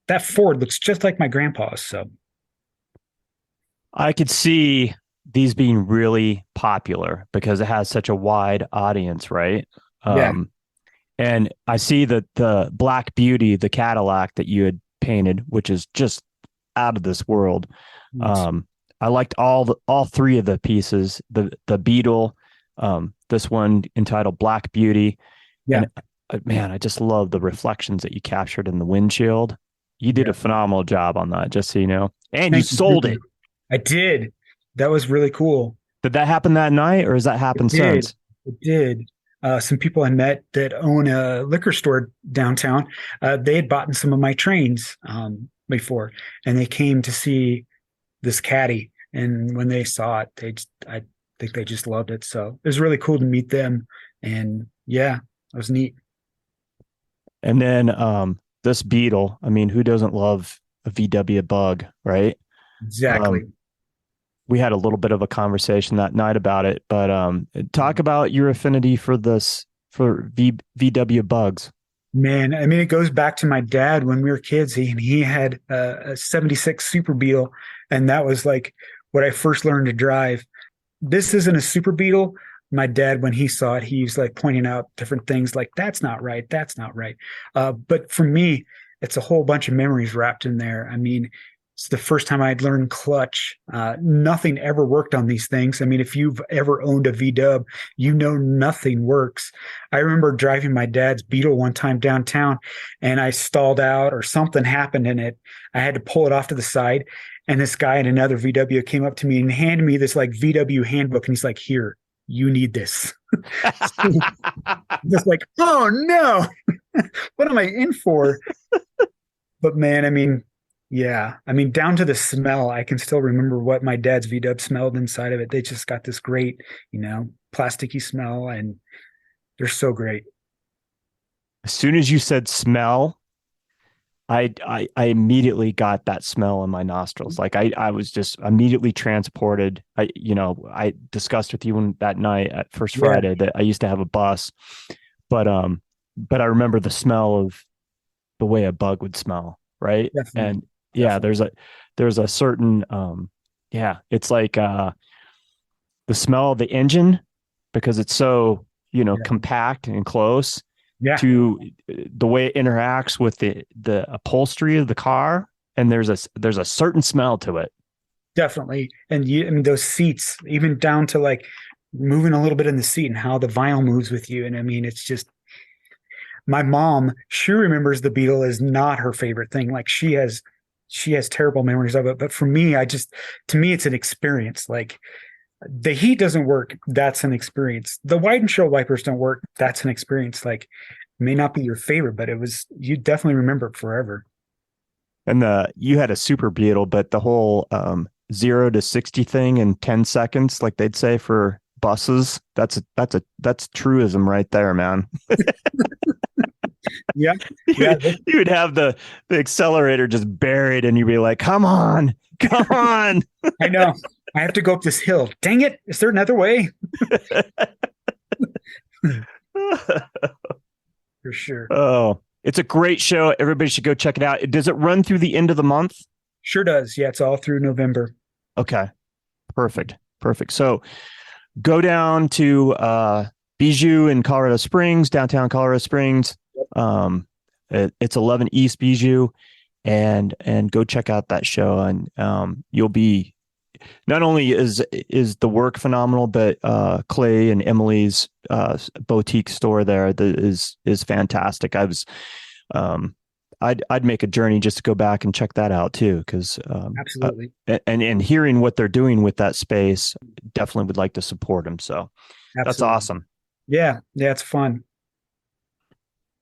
that Ford looks just like my grandpa's. So I could see these being really popular because it has such a wide audience, right? yeah. And I see that the Black Beauty, the Cadillac that you had painted, which is just out of this world. I liked all three of the pieces. The Beetle, this one entitled Black Beauty. Yeah. And man, I just love the reflections that you captured in the windshield. You did a phenomenal job on that, just so you know. And you sold it. I did. That was really cool. Did that happen that night, or has that happened since? It did. Some people I met that own a liquor store downtown, they had bought some of my trains before, and they came to see this caddy. And when they saw it, I think they just loved it. So it was really cool to meet them. And yeah, it was neat. And then this Beetle, I mean, who doesn't love a VW Bug, right? Exactly. We had a little bit of a conversation that night about it, but talk about your affinity for this for VW bugs? Man, I mean, it goes back to my dad when we were kids. He had a 76 Super Beetle, and that was like what I first learned to drive. This isn't a Super Beetle. My dad, when he saw it, he was like pointing out different things like, that's not right. That's not right. But for me, it's a whole bunch of memories wrapped in there. I mean, it's the first time I'd learned clutch. Nothing ever worked on these things. I mean, if you've ever owned a V-Dub, you know nothing works. I remember driving my dad's Beetle one time downtown, and I stalled out or something happened in it. I had to pull it off to the side, and this guy in another VW came up to me and handed me this like VW handbook, and he's like, "Here, you need this." Just like, oh no, what am I in for? But man, I mean, yeah, I mean, down to the smell, I can still remember what my dad's V-Dub smelled inside of it. They just got this great, plasticky smell, and they're so great. As soon as you said smell, I immediately got that smell in my nostrils. Like I was just immediately transported. I discussed with you that night at First Friday that I used to have a bus, but I remember the smell of the way a bug would smell, right? Definitely. And yeah, there's a certain it's like the smell of the engine because it's so compact and close. Yeah. To the way it interacts with the upholstery of the car, and there's a certain smell to it. Definitely. And I mean, those seats, even down to like moving a little bit in the seat and how the vinyl moves with you. And I mean, it's just, my mom, she remembers the Beetle as not her favorite thing. Like she has terrible memories of it. But for me, to me, it's an experience. Like the heat doesn't work. That's an experience. The wide and show wipers don't work. That's an experience. Like, it may not be your favorite, but you definitely remember it forever. And you had a Super Beetle, but the whole 0 to 60 thing in 10 seconds, like they'd say for buses, that's truism right there, man. Yeah. You would have the accelerator just buried, and you'd be like, come on. I know. I have to go up this hill. Dang it. Is there another way? For sure. Oh, it's a great show. Everybody should go check it out. Does it run through the end of the month? Sure does. Yeah, it's all through November. Okay. Perfect. So go down to Bijou in Colorado Springs, downtown Colorado Springs. It's 11 East Bijou, and go check out that show, and you'll be, not only is the work phenomenal, but Clay and Emily's boutique store there is fantastic. I'd make a journey just to go back and check that out too, because absolutely, and hearing what they're doing with that space, definitely would like to support them. So absolutely. That's awesome. Yeah, it's fun.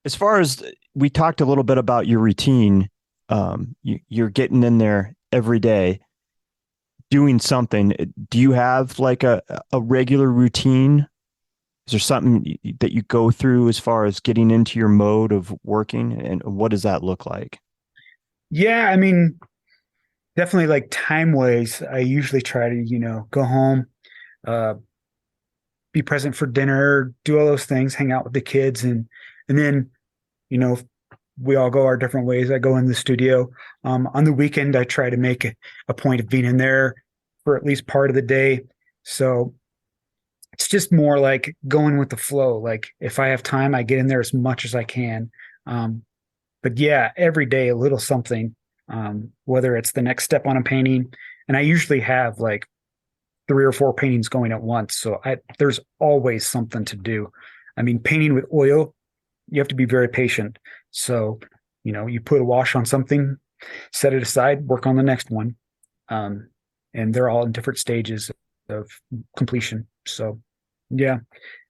As far as we talked a little bit about your routine, you're getting in there every day doing something. Do you have like a regular routine? Is there something that you go through as far as getting into your mode of working, and what does that look like? Yeah, I mean, definitely like time wise, I usually try to, go home, be present for dinner, do all those things, hang out with the kids, and then, we all go our different ways. I go in the studio. On the weekend, I try to make a point of being in there for at least part of the day. So it's just more like going with the flow. Like if I have time, I get in there as much as I can. But yeah, every day a little something, whether it's the next step on a painting. And I usually have like 3 or 4 paintings going at once. So there's always something to do. I mean, painting with oil, you have to be very patient. So, you put a wash on something, set it aside, work on the next one. And they're all in different stages of completion. So, yeah,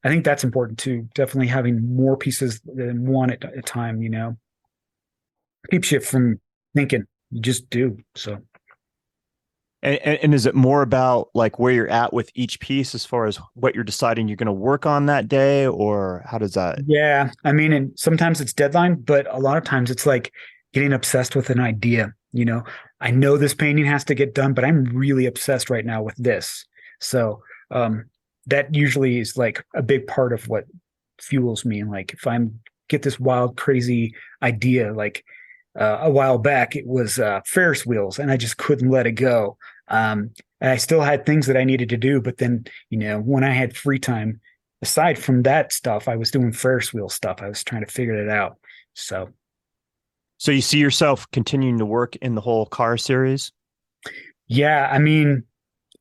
I think that's important too. Definitely having more pieces than one at a time, keeps you from thinking. You just do. So. And is it more about like where you're at with each piece as far as what you're deciding you're going to work on that day, or how does that? Yeah. I mean, and sometimes it's deadline, but a lot of times it's like getting obsessed with an idea. I know this painting has to get done, but I'm really obsessed right now with this. So that usually is like a big part of what fuels me. Like if I'm get this wild, crazy idea, like a while back, it was Ferris wheels, and I just couldn't let it go. And I still had things that I needed to do, but then, when I had free time, aside from that stuff, I was doing Ferris wheel stuff. I was trying to figure it out. So, So you see yourself continuing to work in the whole car series? yeah, I mean,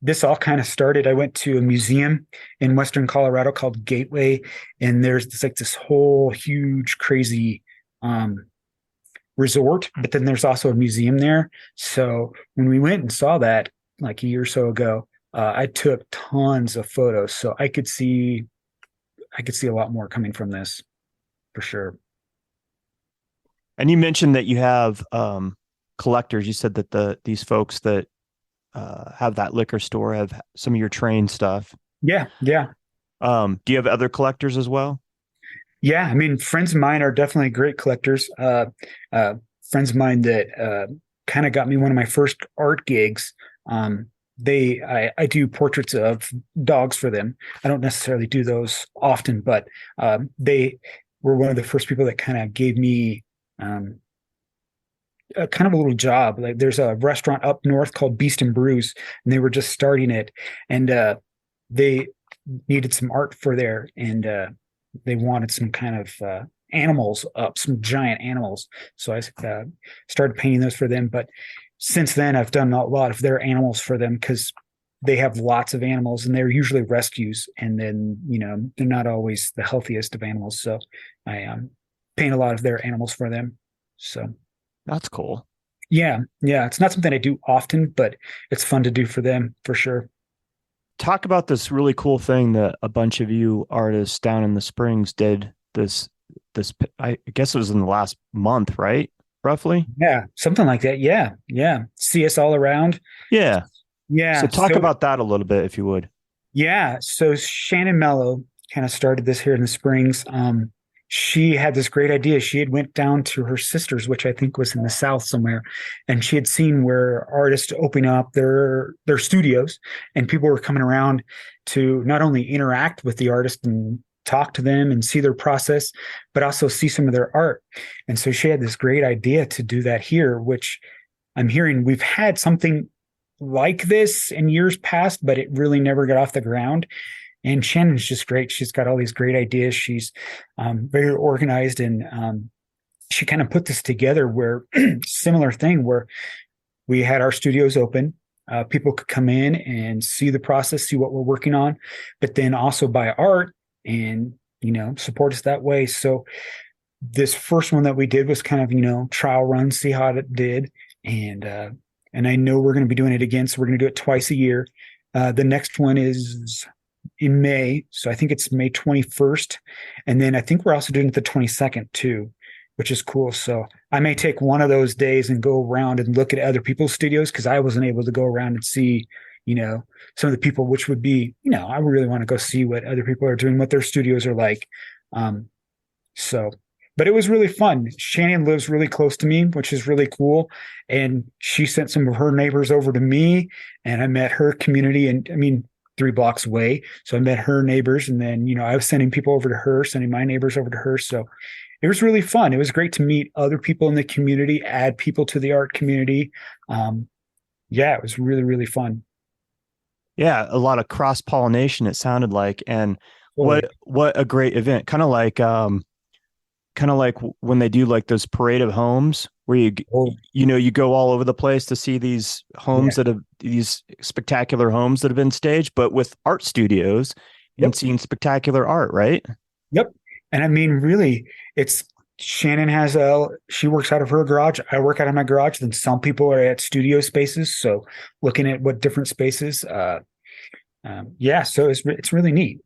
this all kind of started. I went to a museum in Western Colorado called Gateway, and there's this whole huge, crazy resort, but then there's also a museum there. So when we went and saw that like a year or so ago, I took tons of photos, so I could see a lot more coming from this for sure. And you mentioned that you have collectors. You said that these folks that have that liquor store have some of your train stuff. Yeah, yeah. Do you have other collectors as well? Yeah, I mean, friends of mine are definitely great collectors. Friends of mine that kind of got me one of my first art gigs. I do portraits of dogs for them. I don't necessarily do those often, but they were one of the first people that kind of gave me a kind of a little job. Like there's a restaurant up north called Beast and Brews, and they were just starting it, and they needed some art for there, and they wanted some kind of animals up, some giant animals. So I started painting those for them. But since then, I've done a lot of their animals for them because they have lots of animals, and they're usually rescues. And then, they're not always the healthiest of animals. So I paint a lot of their animals for them. So That's cool. yeah, yeah. It's not something I do often, but it's fun to do for them for sure. Talk about this really cool thing that a bunch of you artists down in the Springs did this I guess it was in the last month, right? Roughly. Yeah, something like that. Yeah, yeah. See us all around. Yeah. Yeah. So talk So about that a little bit, if you would. yeah, so Shannon Mello kind of started this here in the Springs. She had this great idea. She had went down to her sister's, which I think was in the South somewhere, and she had seen where artists open up their studios, and people were coming around to not only interact with the artist and talk to them and see their process, but also see some of their art. And so she had this great idea to do that here, which I'm hearing we've had something like this in years past, but it really never got off the ground. And Shannon's just great. She's got all these great ideas. She's very organized, and she kind of put this together where similar thing where we had our studios open. People could come in and see the process, see what we're working on, but then also buy art and, support us that way. So this first one that we did was kind of, trial run, see how it did. And I know we're going to be doing it again. So we're going to do it twice a year. The next one is in May. So I think it's May 21st. And then I think we're also doing it the 22nd too, which is cool. So I may take one of those days and go around and look at other people's studios because I wasn't able to go around and see, some of the people, which would be, I really want to go see what other people are doing, what their studios are like. But it was really fun. Shannon lives really close to me, which is really cool. And she sent some of her neighbors over to me, and I met her community, and 3 blocks away. So I met her neighbors, and then, I was sending people over to her, sending my neighbors over to her. So it was really fun. It was great to meet other people in the community, add people to the art community. Yeah, it was really, really fun. Yeah, a lot of cross-pollination, it sounded like. And what a great event. Kind of like when they do like those parade of homes where you go all over the place to see these homes that have these spectacular homes that have been staged, but with art studios and seeing spectacular art, right? Yep. And really, it's Shannon she works out of her garage. I work out of my garage. Then some people are at studio spaces. So looking at what different spaces, so it's really neat.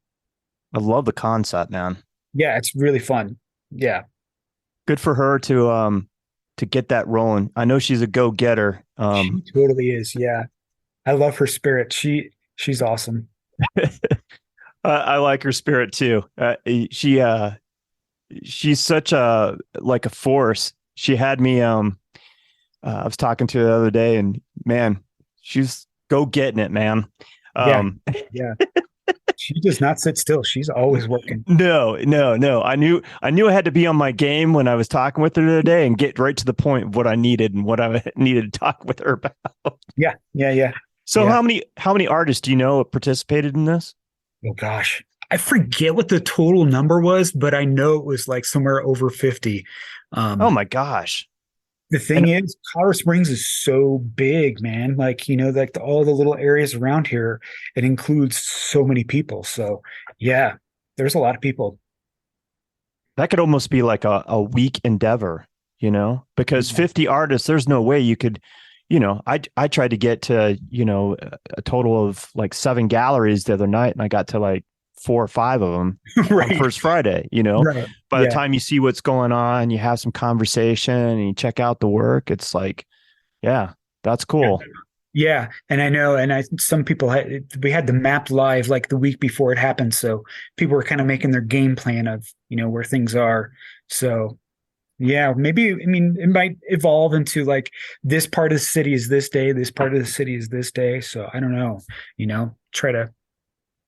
I love the concept, man. Yeah, it's really fun. Yeah. Good for her to get that rolling. I know she's a go-getter. She totally is. Yeah. I love her spirit. She's awesome. I like her spirit too. She's such a force. She had me I was talking to her the other day, and man, she's go getting it, man. Yeah. She does not sit still. She's always working. No. I knew I had to be on my game when I was talking with her today and get right to the point of what I needed and what I needed to talk with her about. Yeah, yeah, yeah, So yeah. how many artists do you know participated in this? Oh gosh. I forget what the total number was, but I know it was like somewhere over 50. Oh Um, my gosh. the thing And is, Colorado Springs is so big, man. Like, all the little areas around here, it includes so many people. So, yeah, there's a lot of people. that could almost be like a week endeavor, because Yeah. 50 artists, there's no way you could, I tried to get to, a total of like 7 galleries the other night and I got to like 4 or 5 of them on Right. first Friday. Right. By the Yeah. time you see what's going on, you have some conversation and you check out the work, it's like, yeah, that's Yeah. cool. Yeah, and I know, and some people we had the map live like the week before it happened, so people were kind of making their game plan of where things are. So yeah, maybe I mean it might evolve into like this part of the city is this day, this part of the city is this day. So I don't know, try to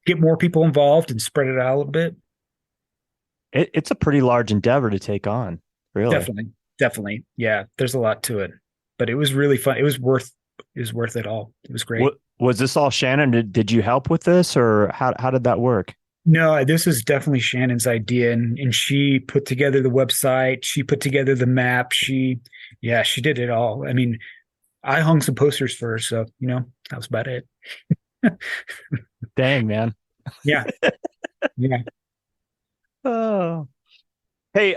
get more people involved and spread it out a little bit. It's a pretty large endeavor to take on, really. Definitely, definitely, yeah. There's a lot to it, but it was really fun. It was worth it all. It was great. What was this all Shannon? Did you help with this or how did that work? No, this is definitely Shannon's idea, and she put together the website. She put together the map. Yeah, she did it all. I mean, I hung some posters for her, so that was about it. Dang, man. Yeah, yeah, Oh. Hey,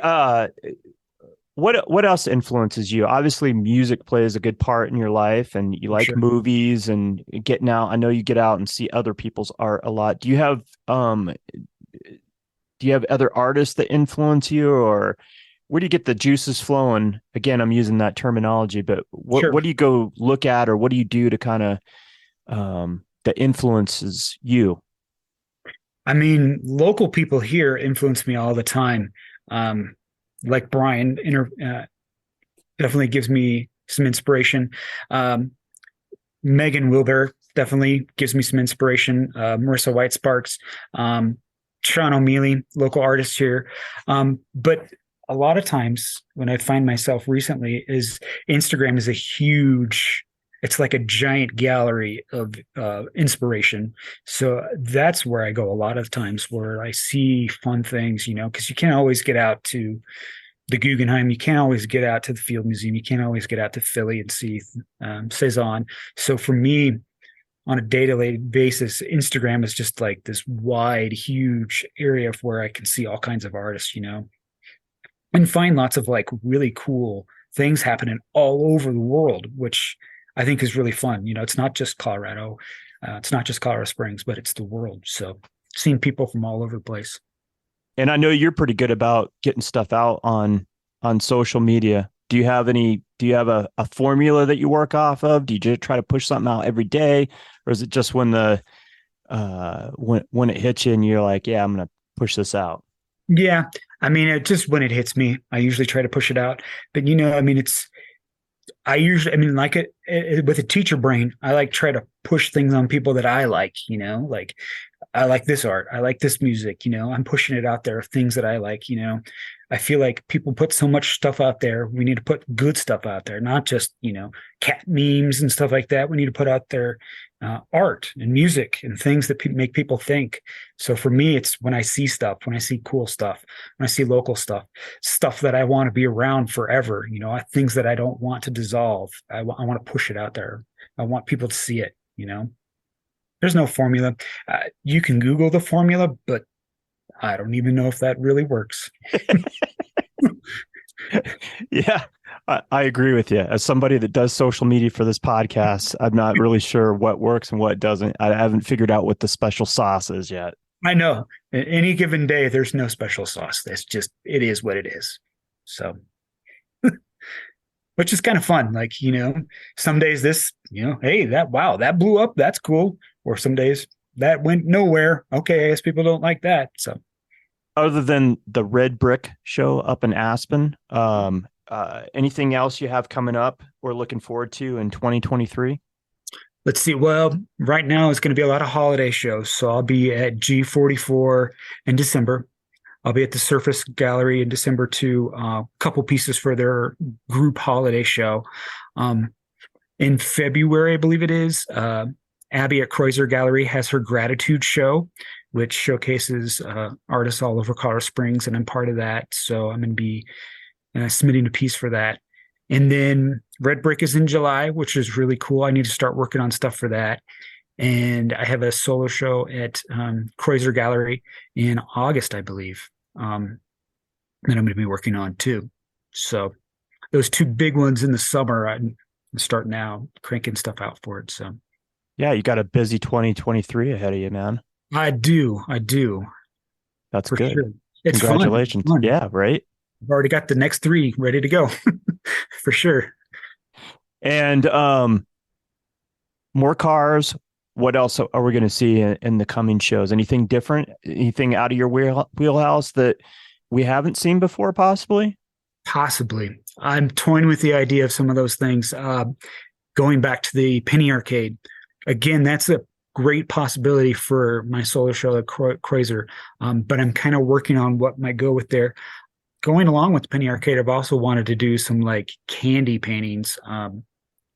what else influences you? Obviously, music plays a good part in your life, and you for like sure. movies and getting out. I know you get out and see other people's art a lot. Do you have other artists that influence you, or where do you get the juices flowing? Again, I'm using that terminology, but what Sure. what do you go look at, or what do you do to kind of that influences you? I mean, local people here influence me all the time. Um, like Brian, definitely gives me some inspiration. Um, Megan Wilbur definitely gives me some inspiration. Marissa White Sparks, um, Sean O'Mealy, local artists here. But a lot of times when I find myself recently is Instagram is a huge, it's like a giant gallery of inspiration. So that's where I go a lot of times where I see fun things, because you can't always get out to the Guggenheim. You can't always get out to the Field Museum. You can't always get out to Philly and see Cezanne. So for me, on a day-to-day basis, Instagram is just like this wide, huge area of where I can see all kinds of artists, and find lots of like really cool things happening all over the world, which I think is really fun. It's not just Colorado, it's not just Colorado Springs, but it's the world. So seeing people from all over the place. And I know you're pretty good about getting stuff out on social media. Do you have a formula that you work off of? Do you just try to push something out every day? Or is it just when when it hits you and you're like, yeah, I'm gonna push this out? Yeah. I mean, it just when it hits me, I usually try to push it out. But I mean, I mean, like with a teacher brain, I like try to push things on people that I like I like this art. I like this music, I'm pushing it out there, things that I like. I feel like people put so much stuff out there. We need to put good stuff out there, not just, cat memes and stuff like that. We need to put out there art and music and things that make people think. So for me, it's when I see stuff, when I see cool stuff, when I see local stuff that I want to be around forever, things that I don't want to dissolve. I want to push it out there. I want people to see it. There's no formula. You can Google the formula, but I don't even know if that really works. Yeah, I agree with you. As somebody that does social media for this podcast, I'm not really sure what works and what doesn't. I haven't figured out what the special sauce is yet. I know. Any given day, there's no special sauce. That's just, it is what it is. So, which is kind of fun. Like, some days hey, wow, that blew up. That's cool. Or some days that went nowhere. Okay, I guess people don't like that. So, Other than the Red Brick show up in Aspen, anything else you have coming up or looking forward to in 2023? Let's see. Well, right now it's going to be a lot of holiday shows. So I'll be at G44 in December. I'll be at the Surface Gallery in December too. A couple pieces for their group holiday show. Um, in February, I believe it is, Abby at Kreuzer Gallery has her gratitude show, which showcases artists all over Colorado Springs, and I'm part of that. So I'm going to be submitting a piece for that. And then Red Brick is in July, which is really cool. I need to start working on stuff for that. And I have a solo show at Kreuzer Gallery in August, I believe, that I'm going to be working on too. So those two big ones in the summer, I'm starting now cranking stuff out for it. So Yeah, you got a busy 2023 ahead of you, man. I do. That's For good. sure. It's Congratulations. fun. Yeah, right. I've already got the next three ready to go for sure. And more cars. What else are we going to see in the coming shows? Anything different? Anything out of your wheelhouse that we haven't seen before, possibly? Possibly. I'm toying with the idea of some of those things. Going back to the Penny Arcade. Again, that's a great possibility for my solo show at Kreuzer. But I'm kind of working on what might go with there. Going along with Penny Arcade, I've also wanted to do some like candy paintings,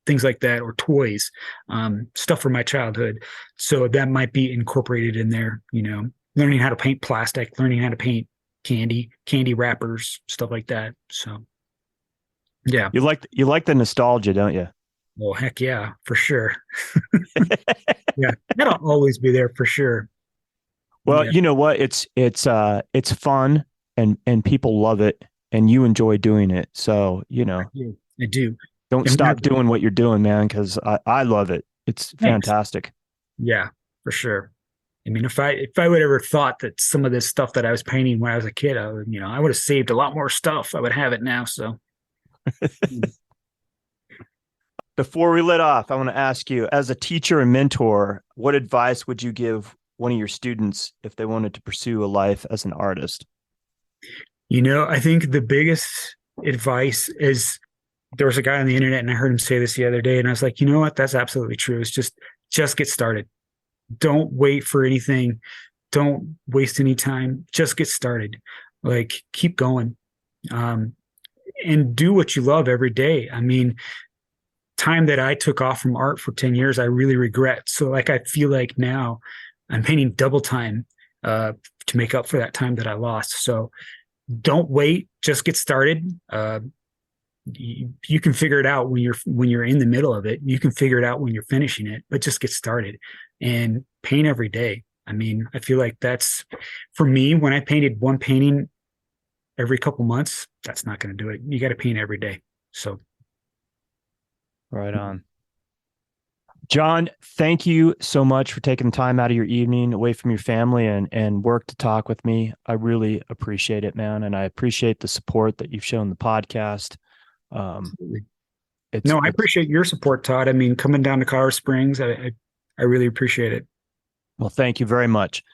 things like that, or toys, stuff from my childhood. So that might be incorporated in there, learning how to paint plastic, learning how to paint candy wrappers, stuff like that. So yeah. You like the nostalgia, don't you? Well, heck yeah, for sure. Yeah. That'll always be there for sure. Well, Yeah. you know what? It's fun and people love it and you enjoy doing it. So, I do. don't And stop doing what you're doing, man, because I love it. It's Thanks. fantastic. Yeah, for sure. I mean, if I would ever thought that some of this stuff that I was painting when I was a kid, I would have saved a lot more stuff. I would have it now. So Before we let off, I want to ask you, as a teacher and mentor, what advice would you give one of your students if they wanted to pursue a life as an artist? I think the biggest advice is, there was a guy on the internet and I heard him say this the other day, and I was like, you know what? That's absolutely true. It's just get started. Don't wait for anything. Don't waste any time. Just get started. Like, keep going. And do what you love every day. I mean, time that I took off from art for 10 years, I really regret. So like, I feel like now I'm painting double time to make up for that time that I lost. So don't wait, just get started. You can figure it out when you're in the middle of it. You can figure it out when you're finishing it, but just get started and paint every day. I mean, I feel like that's, for me, when I painted one painting every couple months, that's not going to do it. You got to paint every day. So Right on. Jon, thank you so much for taking the time out of your evening away from your family and work to talk with me. I really appreciate it, man. And I appreciate the support that you've shown the podcast. Absolutely. I appreciate your support, Todd. I mean, coming down to Colorado Springs, I really appreciate it. Well, thank you very much.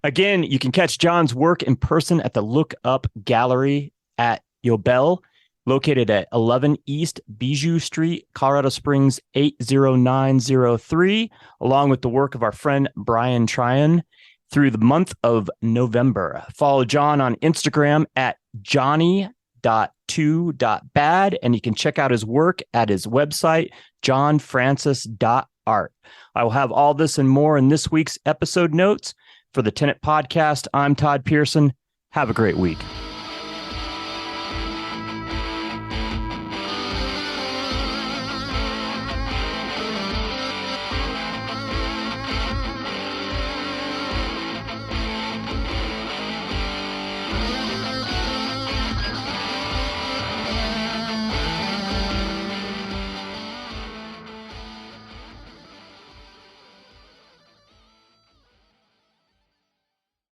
Again, you can catch Jon's work in person at the Look Up Gallery at Yobel, located at 11 East Bijou Street, Colorado Springs 80903, along with the work of our friend Brian Tryon through the month of November. Follow Jon on Instagram at johnny.2.bad, and you can check out his work at his website, jonfrancis.art. I will have all this and more in this week's episode notes. For the Tenet Podcast, I'm Todd Pearson. Have a great week.